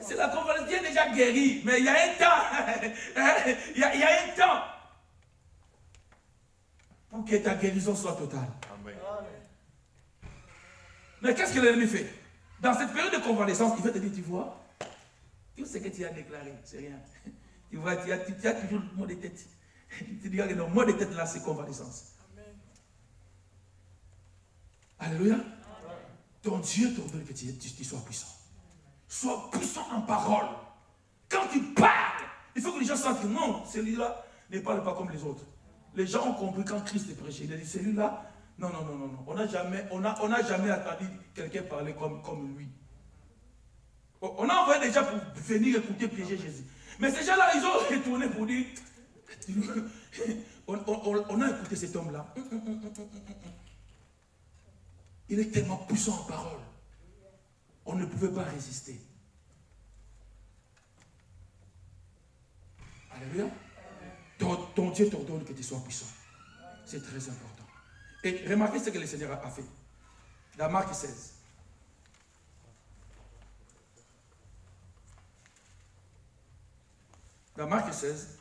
C'est la convalescence, tu es déjà guéri, mais il y a un temps. Il y a un temps pour que ta guérison soit totale. Amen. Mais qu'est-ce que l'ennemi fait? Dans cette période de convalescence, il va te dire, tu vois, tout ce que tu as déclaré, c'est rien. Tu vois, tu as toujours le mot de tête. Tu dis que le mot de tête là, c'est convalescence. Amen. Alléluia. Amen. Ton Dieu t'ordonne que tu sois puissant. Sois puissant en parole. Quand tu parles, il faut que les gens sentent que non, celui-là ne parle pas comme les autres. Les gens ont compris quand Christ est prêché. Il a dit, celui-là, non, non, non, non, non. On n'a jamais entendu quelqu'un parler comme lui. On a envoyé des gens pour venir écouter piéger Jésus. Mais ces gens-là, ils ont retourné pour dire, on a écouté cet homme-là. Il est tellement puissant en parole. On ne pouvait pas résister. Alléluia. Ton Dieu t'ordonne que tu sois puissant. C'est très important. Et remarquez ce que le Seigneur a fait. Dans Marc 16. Dans Marc 16,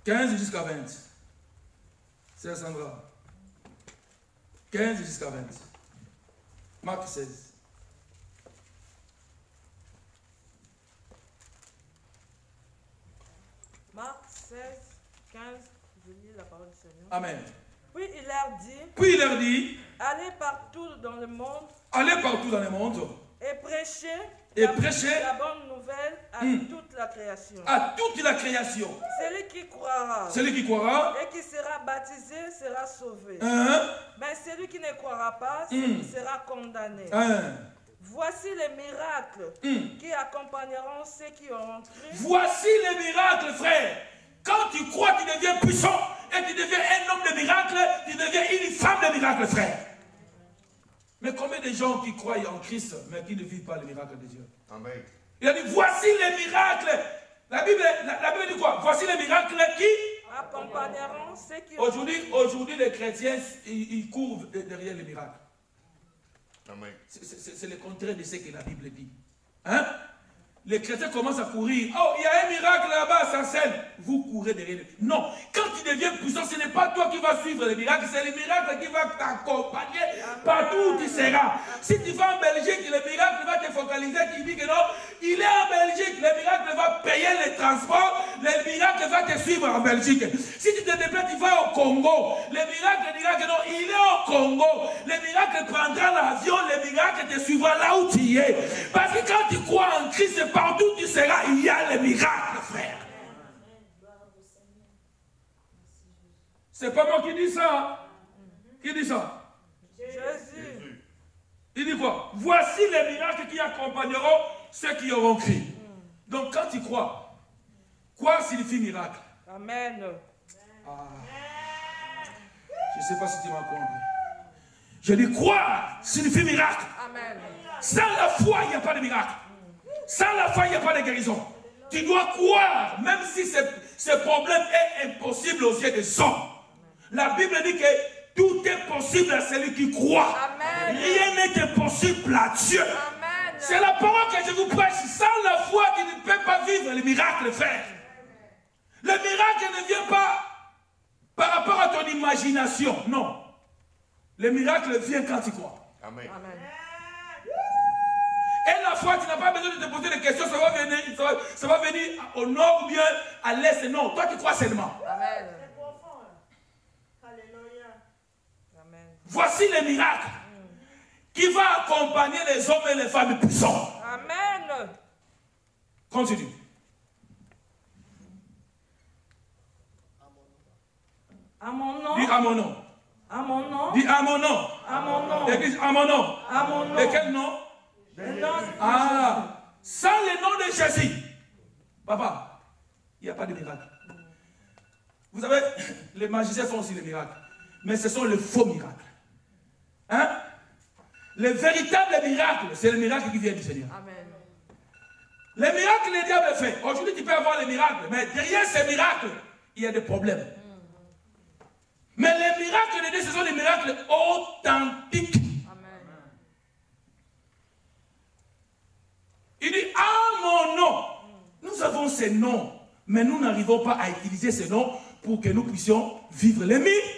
15 jusqu'à 20. C'est Sandra. 15 jusqu'à 20. Marc 16. Marc 16, 15, je lis la parole du Seigneur. Amen. Puis il leur dit, allez partout dans le monde et prêchez la bonne nouvelle à toute la création. À toute la création. Celui qui croira et qui sera baptisé sera sauvé. Mais celui qui ne croira pas sera condamné. Voici les miracles qui accompagneront ceux qui auront cru. Voici les miracles, frère. Quand tu crois, tu deviens puissant et tu deviens un homme de miracle, tu deviens une femme de miracle, frère. Mais combien de gens qui croient en Christ, mais qui ne vivent pas les miracles de Dieu? Amen. Il a dit, voici les miracles. La Bible dit quoi? Voici les miracles qui accompagneront ceux qui Aujourd'hui, les chrétiens, ils courent derrière les miracles. C'est le contraire de ce que la Bible dit. Hein? Les chrétiens commencent à courir. Oh, il y a un miracle là-bas, ça scène. Vous courez derrière. Non, quand tu deviens puissant, ce n'est pas toi qui vas suivre les miracles, c'est les miracles qui vont t'accompagner partout où tu seras. Si tu vas en Belgique, le miracle va te focaliser, qui dit que non, il est en Belgique, le miracle va payer les transports, le miracle va te suivre en Belgique. Si tu te déplaces, tu vas au Congo, le miracle dira que non, il est au Congo. Le miracle prendra l'avion, le miracle te suivra là où tu es. Parce que quand tu crois en Christ, partout où tu seras, il y a les miracles, frère. C'est pas moi qui dis ça. Qui dit ça? Jésus. Il dit quoi? Voici les miracles qui accompagneront ceux qui auront cru. Donc quand tu crois, quoi signifie miracle? Amen. Je ne sais pas si tu m'as compris. Je dis croire signifie miracle. Amen. Sans la foi, il n'y a pas de miracle. Sans la foi, il n'y a pas de guérison. Tu dois croire, même si ce problème est impossible aux yeux des hommes. La Bible dit que tout est possible à celui qui croit. Amen. Rien n'est impossible à Dieu. C'est la parole que je vous prêche. Sans la foi, tu ne peux pas vivre le miracle, frère. Le miracle ne vient pas par rapport à ton imagination. Non. Le miracle vient quand tu crois. Amen. Amen. Et la foi, tu n'as pas besoin de te poser des questions, ça va venir au nord ou bien à l'est. Non, toi tu crois seulement. Amen. Alléluia. Amen. Voici les miracles qui vont accompagner les hommes et les femmes puissants. Amen. Continue. À mon nom. Dis à mon nom. À mon nom. Dis à mon nom. À mon nom. Église, à mon nom. À mon nom. Et quel nom? Le nom de Sans le nom de Jésus. Papa, il n'y a pas de miracle. Vous savez, les magiciens font aussi les miracles. Mais ce sont les faux miracles. Hein? Les véritables miracles, c'est le miracle qui vient du Seigneur. Amen. Les miracles, le diable fait. Aujourd'hui, tu peux avoir les miracles. Mais derrière ces miracles, il y a des problèmes. Mais les miracles de Dieu, ce sont des miracles authentiques. Il dit, à mon nom. Nous avons ces noms, mais nous n'arrivons pas à utiliser ces noms pour que nous puissions vivre les miracles.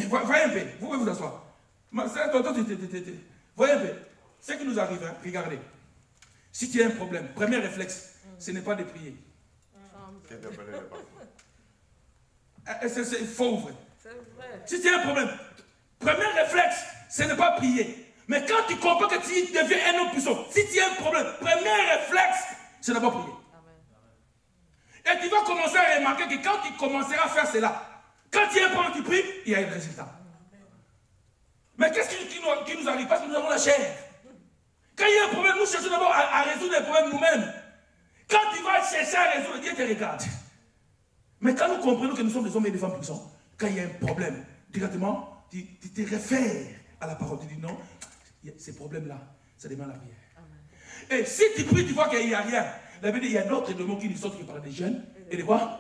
Voyez un peu, vous pouvez vous asseoir. Voyez un peu, ce qui nous arrive, hein, regardez. Si tu as un problème, premier réflexe, ce n'est pas de prier. C'est faux, vrai. Si tu as un problème, premier réflexe, ce n'est pas prier. Mais quand tu comprends que tu deviens un homme puissant, si tu as un problème, premier réflexe, c'est d'abord prier. Et tu vas commencer à remarquer que quand tu commenceras à faire cela, quand tu as un problème, tu pries, il y a un résultat. Mais qu'est-ce qui nous arrive? Parce que nous avons la chair. Quand il y a un problème, nous cherchons d'abord à résoudre les problèmes nous-mêmes. Quand tu vas chercher à résoudre, Dieu te regarde. Mais quand nous comprenons que nous sommes des hommes et des femmes puissants, quand il y a un problème, directement, tu te réfères à la parole. Tu dis non, ces problèmes-là, ça demande la prière. Amen. Et si tu pries, tu vois qu'il n'y a rien. La Bible dit, il y a d'autres démons qui nous sortent qui parlent des jeunes et de quoi?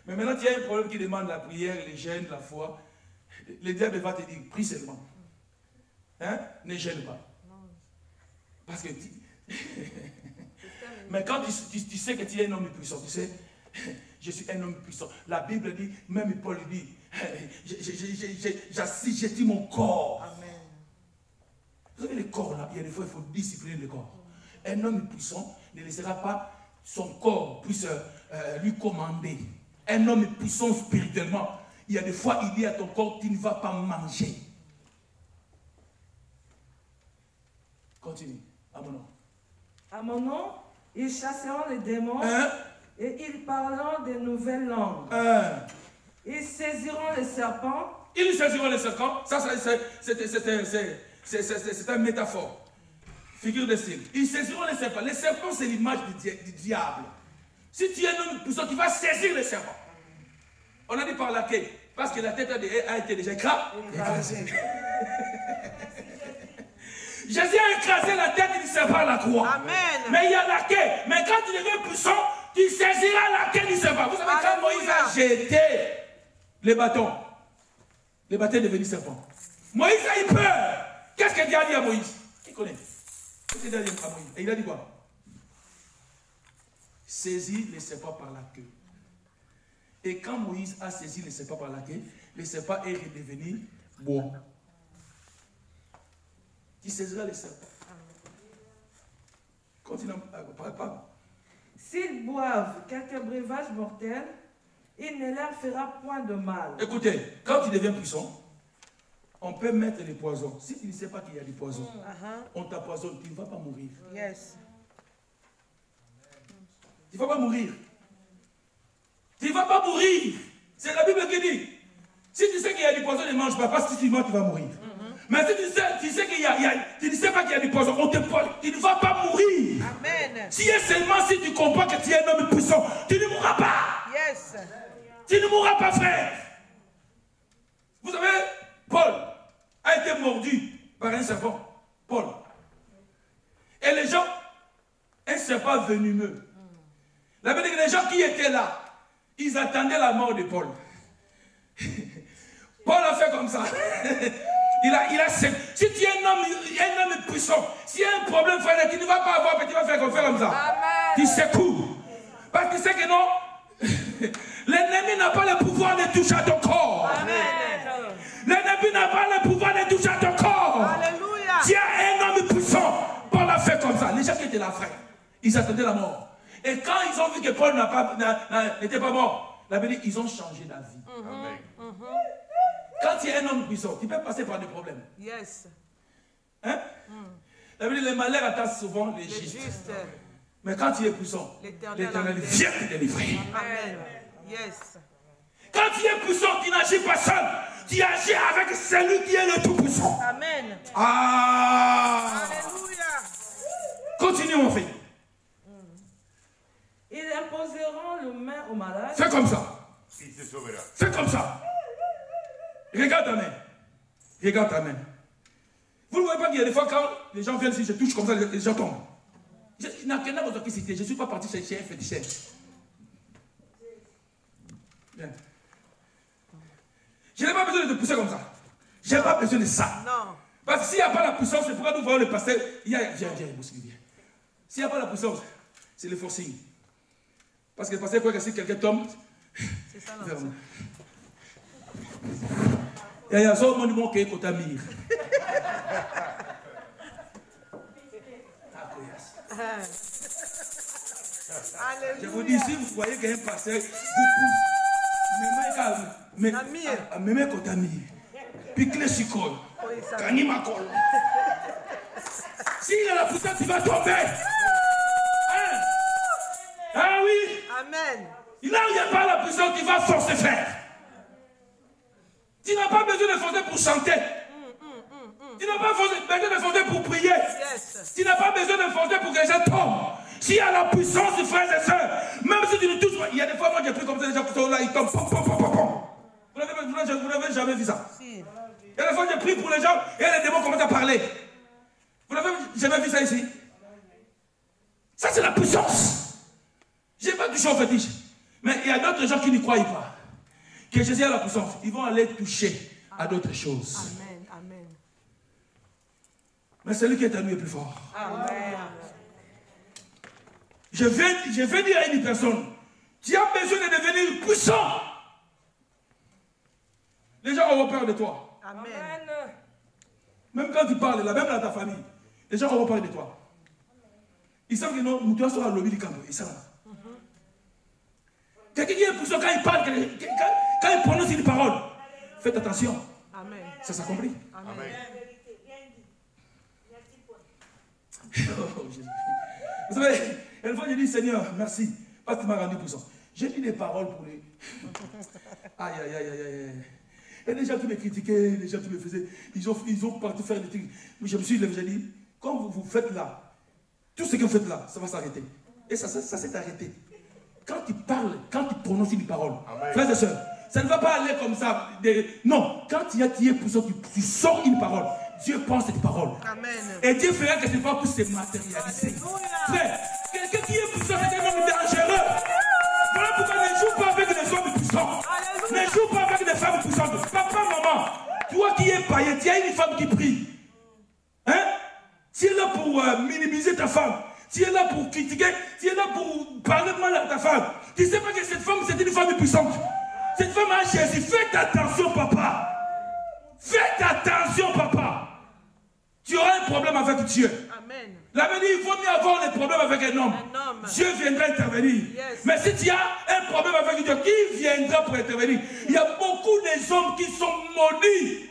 Mais maintenant, tu as un problème qui demande la prière, les jeûnes, la foi. Le diable va te dire, prie seulement. Hein? Ne gêne pas. Parce que Mais quand tu sais que tu es un homme puissant, tu sais, je suis un homme puissant. La Bible dit, même Paul dit, j'assiste mon corps. Amen. Vous savez, le corps là, il y a des fois, il faut discipliner le corps. Un homme puissant ne laissera pas son corps puisse lui commander. Un homme puissant spirituellement, il y a des fois, il dit à ton corps, tu ne vas pas manger. Continue, à mon nom. À mon nom, ils chasseront les démons et ils parleront de nouvelles langues. Ils saisiront les serpents. Ils saisiront les serpents. Ça, c'est une métaphore. Figure de style. Ils saisiront les serpents. Les serpents, c'est l'image du diable. Si tu es un homme puissant, tu vas saisir les serpents. On a dit par la quai. Parce que la tête a été déjà écrasée. Jésus a écrasé la tête du serpent à la croix. Amen. Mais il y a la quai. Mais quand tu deviens puissant, tu saisiras la quai du serpent. Vous savez, quand Moïse a jeté les bâtons est devenu serpent. Moïse a eu peur. Qu'est-ce que Dieu a dit à Moïse? Il connaît. Qu'est-ce que Dieu a dit à Moïse? Et il a dit quoi? Saisis les serpents par la queue. Et quand Moïse a saisi les serpents par la queue, le serpent est redevenu bois. Tu saisiras les serpents. Continue, parle. S'ils boivent quelques breuvages mortels, il ne leur fera point de mal. Écoutez, quand tu deviens puissant, on peut mettre les poisons. Si tu ne sais pas qu'il y a des poisons, on t'empoisonne, tu ne vas pas mourir. Yes. Tu ne vas pas mourir. Tu ne vas pas mourir. C'est la Bible qui dit. Si tu sais qu'il y a des poisons, ne mange pas, parce que si tu manges, tu vas mourir. Mais si tu sais qu'il y a, tu ne sais pas qu'il y a des poisons, on te poisonne, tu ne vas pas mourir. Amen. Si et seulement si tu comprends que tu es un homme puissant, tu ne mourras pas. Yes. Tu ne mourras pas, frère. Vous savez, Paul a été mordu par un serpent. Paul. Et les gens, un serpent venimeux. La Bible dit que les gens qui étaient là, ils attendaient la mort de Paul. Paul a fait comme ça. Si tu es un homme puissant, s'il y a un problème, frère, tu ne vas pas avoir, mais tu vas faire comme ça. Amen. Tu secoues. Parce que tu sais que non, l'ennemi n'a pas le pouvoir de toucher à ton corps. Amen. L'ennemi n'a pas le pouvoir de toucher à ton corps. Alléluia. Tu es un homme puissant. Paul a fait comme ça. Les gens qui étaient là, frère, ils attendaient la mort. Et quand ils ont vu que Paul n'était pas mort, la Bible dit, ils ont changé d'avis. Quand tu es un homme puissant, tu peux passer par des problèmes. Yes. Hein? La Bible dit, les malheurs attendent souvent les justes. Mais quand tu es puissant, l'Éternel vient te délivrer. Amen. Yes. Quand tu es puissant, tu n'agis pas seul. Tu agis avec celui qui est le tout-puissant. Amen. Ah! Alléluia. Continue, mon fils. Ils imposeront le main aux malades. Fais comme ça. Il te sauvera. Fais comme ça. Regarde ta main. Regarde ta main. Vous ne voyez pas qu'il y a des fois quand les gens viennent, si je touche comme ça, les gens tombent. Il n'y a qu'un autre qui cité. Je ne suis pas parti chercher un féticheur. Bien. Je n'ai pas besoin de te pousser comme ça. Je n'ai pas besoin de ça. Non. Parce que s'il n'y a pas la puissance, c'est pourquoi nous voyons le pasteur. Viens. S'il n'y a pas la puissance, c'est le forcing. Parce que le pasteur croit que si quelqu'un tombe, c'est ça, non. Il y a un monument qui est côté mire. Je vous dis, si vous voyez qu'un pasteur vous pousse, même côté mire. Puis clé sur col. Kanima col. S'il a la puissance, tu vas tomber. Hein? Ah oui. Amen. Là où il n'y a pas la puissance, tu vas forcer faire. Tu n'as pas besoin de forcer pour chanter. Tu n'as pas besoin de forcer pour prier. Yes. Tu n'as pas besoin de forcer pour que les gens tombent. S'il y a la puissance de frères et sœurs, même si tu ne touches pas, il y a des fois, moi j'ai pris comme ça, les gens qui sont là, ils tombent. Vous n'avez jamais vu ça? Si. Il y a des fois, j'ai pris pour les gens et les démons commencent à parler. Vous n'avez jamais vu ça ici? Ça, c'est la puissance. Je n'ai pas touché au fétiche. Mais il y a d'autres gens qui n'y croient pas. Que Jésus a la puissance. Ils vont aller toucher à d'autres choses. Amen. Amen. Mais celui qui est à nous est plus fort. Amen. Je vais dire à une personne, tu as besoin de devenir puissant. Les gens auront peur de toi. Amen. Même quand tu parles là, même dans ta famille, les gens auront peur de toi. Ils savent que non, nous devons sur la lobby du camp. Ils savent. Quelqu'un qui est puissant quand il parle, quand il prononce une parole, faites attention. Amen. Ça s'est compris. Amen. Vous savez, une fois j'ai dit Seigneur, merci, parce que tu m'as rendu puissant. J'ai dit des paroles pour lui. Aïe, aïe, aïe, aïe, aïe. Et les gens qui me critiquaient, les gens qui me faisaient, ils ont parti faire des trucs. Mais je me suis levé, j'ai dit, quand vous faites là, tout ce que vous faites là, ça va s'arrêter. Et ça s'est arrêté. Quand tu parles, quand tu prononces une parole, frères et sœurs, ça ne va pas aller comme ça. Non, quand tu es puissant, tu sors une parole. Dieu pense cette parole. Amen. Et Dieu fera que cette parole puisse se matérialiser. Frère, quelqu'un qui est puissant, c'est un homme dangereux. Voilà pourquoi ne joue pas avec des hommes puissants. Ne joue pas avec des femmes puissantes. Papa, maman, toi qui es païen, tu as une femme qui prie. Hein? Tu es là pour minimiser ta femme. Tu es là pour critiquer. Tu es là pour parler mal à ta femme. Tu ne sais pas que cette femme, c'est une femme puissante. Cette femme a Jésus. Faites attention, papa. Faites attention, papa. Tu auras un problème avec Dieu. Amen. La dit, il vaut mieux avoir des problèmes avec un homme. Dieu viendra intervenir. Yes. Mais si tu as un problème avec Dieu, qui viendra pour intervenir? Il y a beaucoup des hommes qui sont maudits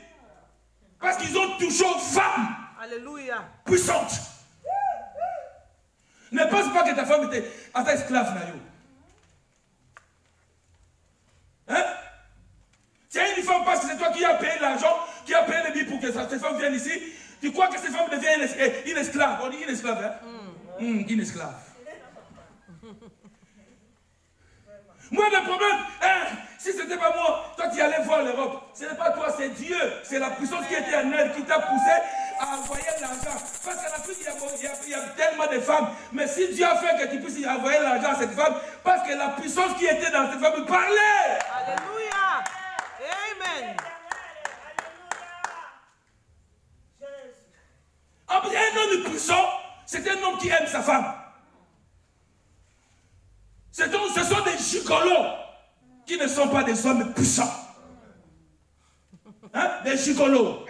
parce qu'ils ont toujours femme. Alléluia. Puissante. Ne pense pas que ta femme était à ta esclave, Nayo. Hein? Tu as une femme parce que c'est toi qui as payé l'argent, qui a payé le billet pour que cette femme vienne ici. Tu crois que cette femme devient une esclave? On dit une esclave, hein? Une esclave. Moi, le problème, hein, si ce n'était pas moi, toi tu allais voir l'Europe. Ce n'est pas toi, c'est Dieu. C'est la puissance qui était en elle qui t'a poussé à envoyer l'argent. Parce qu'à la fin, il y a tellement de femmes. Mais si Dieu a fait que tu puisses envoyer l'argent à cette femme, parce que la puissance qui était dans cette femme parlait. Alléluia. Amen. Un homme puissant, c'est un homme qui aime sa femme. Ce sont des gigolos qui ne sont pas des hommes puissants. Hein? Des gigolos.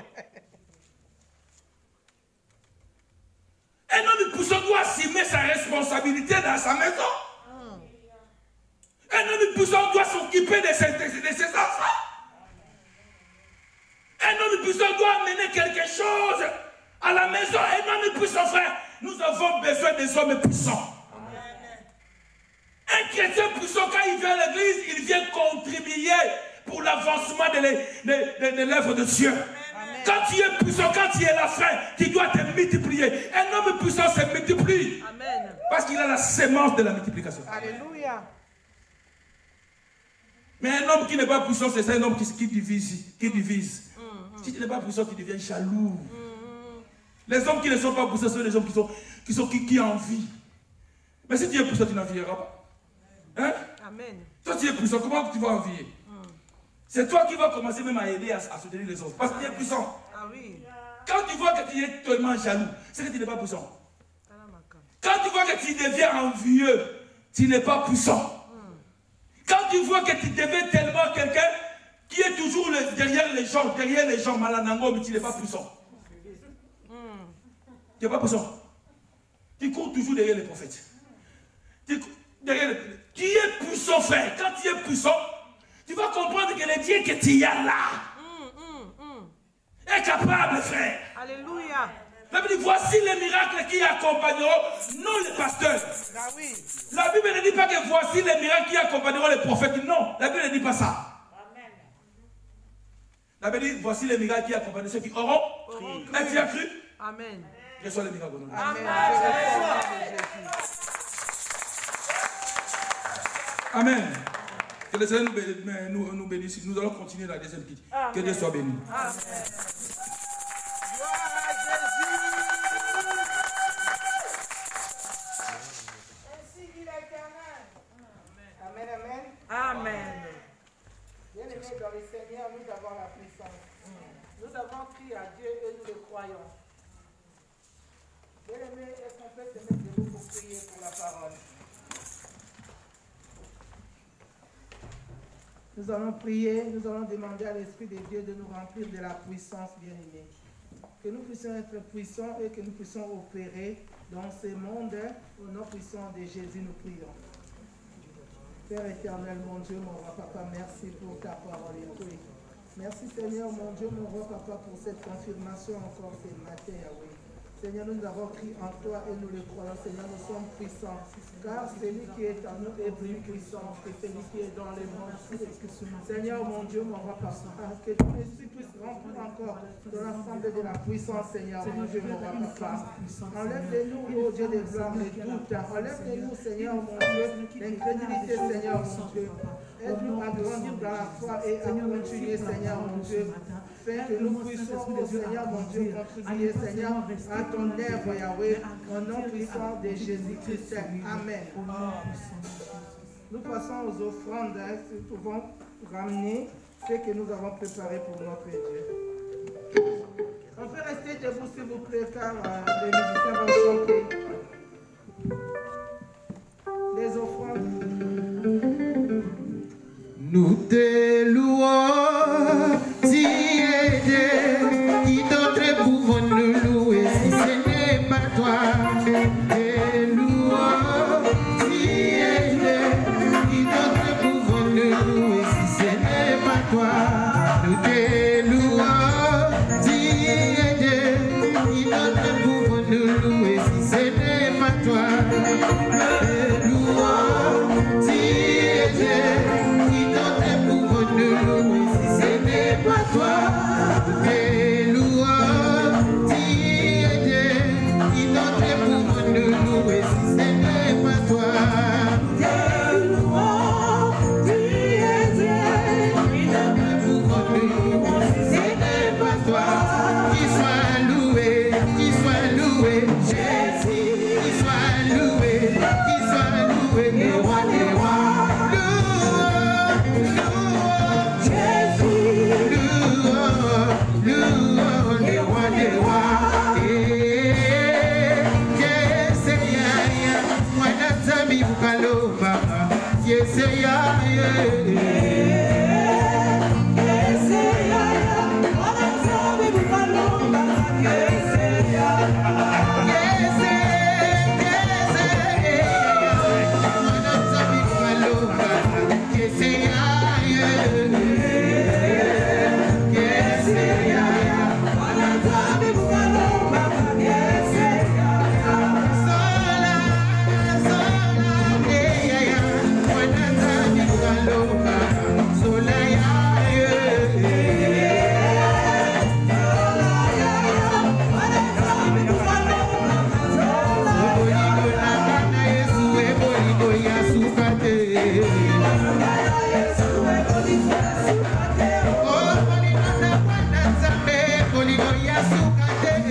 Un homme puissant doit assumer sa responsabilité dans sa maison. Un homme puissant doit s'occuper de ses enfants. Un homme puissant doit amener quelque chose à la maison. Un homme puissant, frère. Nous avons besoin des hommes puissants. Un chrétien puissant, quand il vient à l'église, il vient contribuer pour l'avancement de l'œuvre de Dieu. Amen. Quand tu es puissant, quand tu es là, frère, tu dois te multiplier. Un homme puissant se multiplie. Amen. Parce qu'il a la sémence de la multiplication. Alléluia. Mais un homme qui n'est pas puissant, c'est un homme qui divise. Si tu n'es pas puissant, tu deviens jaloux. Les hommes qui ne sont pas puissants sont les hommes qui envient. Mais si tu es puissant, tu n'envieras pas. Hein? Amen. Toi, tu es puissant, comment tu vas envier? C'est toi qui vas commencer même à aider à soutenir les autres. Parce que tu es puissant. Ah oui. Quand tu vois que tu es tellement jaloux, c'est que tu n'es pas puissant. Quand tu vois que tu deviens envieux, tu n'es pas puissant. Quand tu vois que tu deviens tellement quelqu'un qui est toujours derrière les gens, malanango, mais tu n'es pas puissant. Tu n'es pas puissant. Tu cours toujours derrière les prophètes. Tu es puissant, frère. Quand tu es puissant, tu vas comprendre que le Dieu que tu as là est capable, frère. Alléluia. La Bible dit, voici les miracles qui accompagneront, non les pasteurs. Ah oui. La Bible ne dit pas que voici les miracles qui accompagneront les prophètes. Non, la Bible ne dit pas ça. Amen. La Bible dit, voici les miracles qui accompagneront ceux qui auront cru. Et tu as cru? Amen. Que soient les miracles. Amen. Amen. Que le Seigneur nous bénisse. Nous allons continuer la deuxième petite. Que Dieu soit béni. Amen. Gloire à Jésus. Ainsi dit l'Éternel. Amen, amen. Amen. Bien-aimés dans le Seigneur, nous avons la puissance. Nous avons crié à Dieu et nous le croyons. Bien-aimés, est-ce qu'on peut se mettre debout pour prier pour la parole? Nous allons prier, nous allons demander à l'Esprit de Dieu de nous remplir de la puissance, bien-aimée. Que nous puissions être puissants et que nous puissions opérer dans ce monde. Au nom puissant de Jésus, nous prions. Père éternel, mon Dieu, mon roi papa, merci pour ta parole. Merci Seigneur, mon Dieu, mon roi papa, pour cette confirmation encore ce matin, Yahweh. Seigneur, nous avons crié en toi et nous le croyons. Seigneur, nous sommes puissants. Car celui qui est en nous est plus puissant que celui qui est dans les mondes. Seigneur, mon Dieu, mon roi papa, que ton esprit puisse remplir encore de l'ensemble de la puissance, Seigneur, mon Dieu, mon roi papa. Enlève de nous, ô Dieu de gloire, les doutes. Enlève de nous, Seigneur, mon Dieu, l'incrédulité, Seigneur, mon Dieu. Aide-nous à grandir dans la foi et à continuer, Seigneur, mon Dieu. Que nous puissions, oh Seigneur, mon Dieu, contribuer, Seigneur, à ton œuvre, Yahweh, au nom puissant de Jésus-Christ. Amen. Nous passons aux offrandes, nous pouvons ramener ce que nous avons préparé pour notre Dieu. On peut rester debout, s'il vous plaît, car les musiciens vont chanter. Les offrandes. Nous te louons, si qui d'autre pouvons nous louer si ce n'est pas toi. Te louons, si qui d'autre pouvons nous louer si ce n'est pas toi. Nous te louons, si qui d'autre pouvons nous louer si ce n'est pas toi. Te louons, si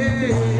Hey.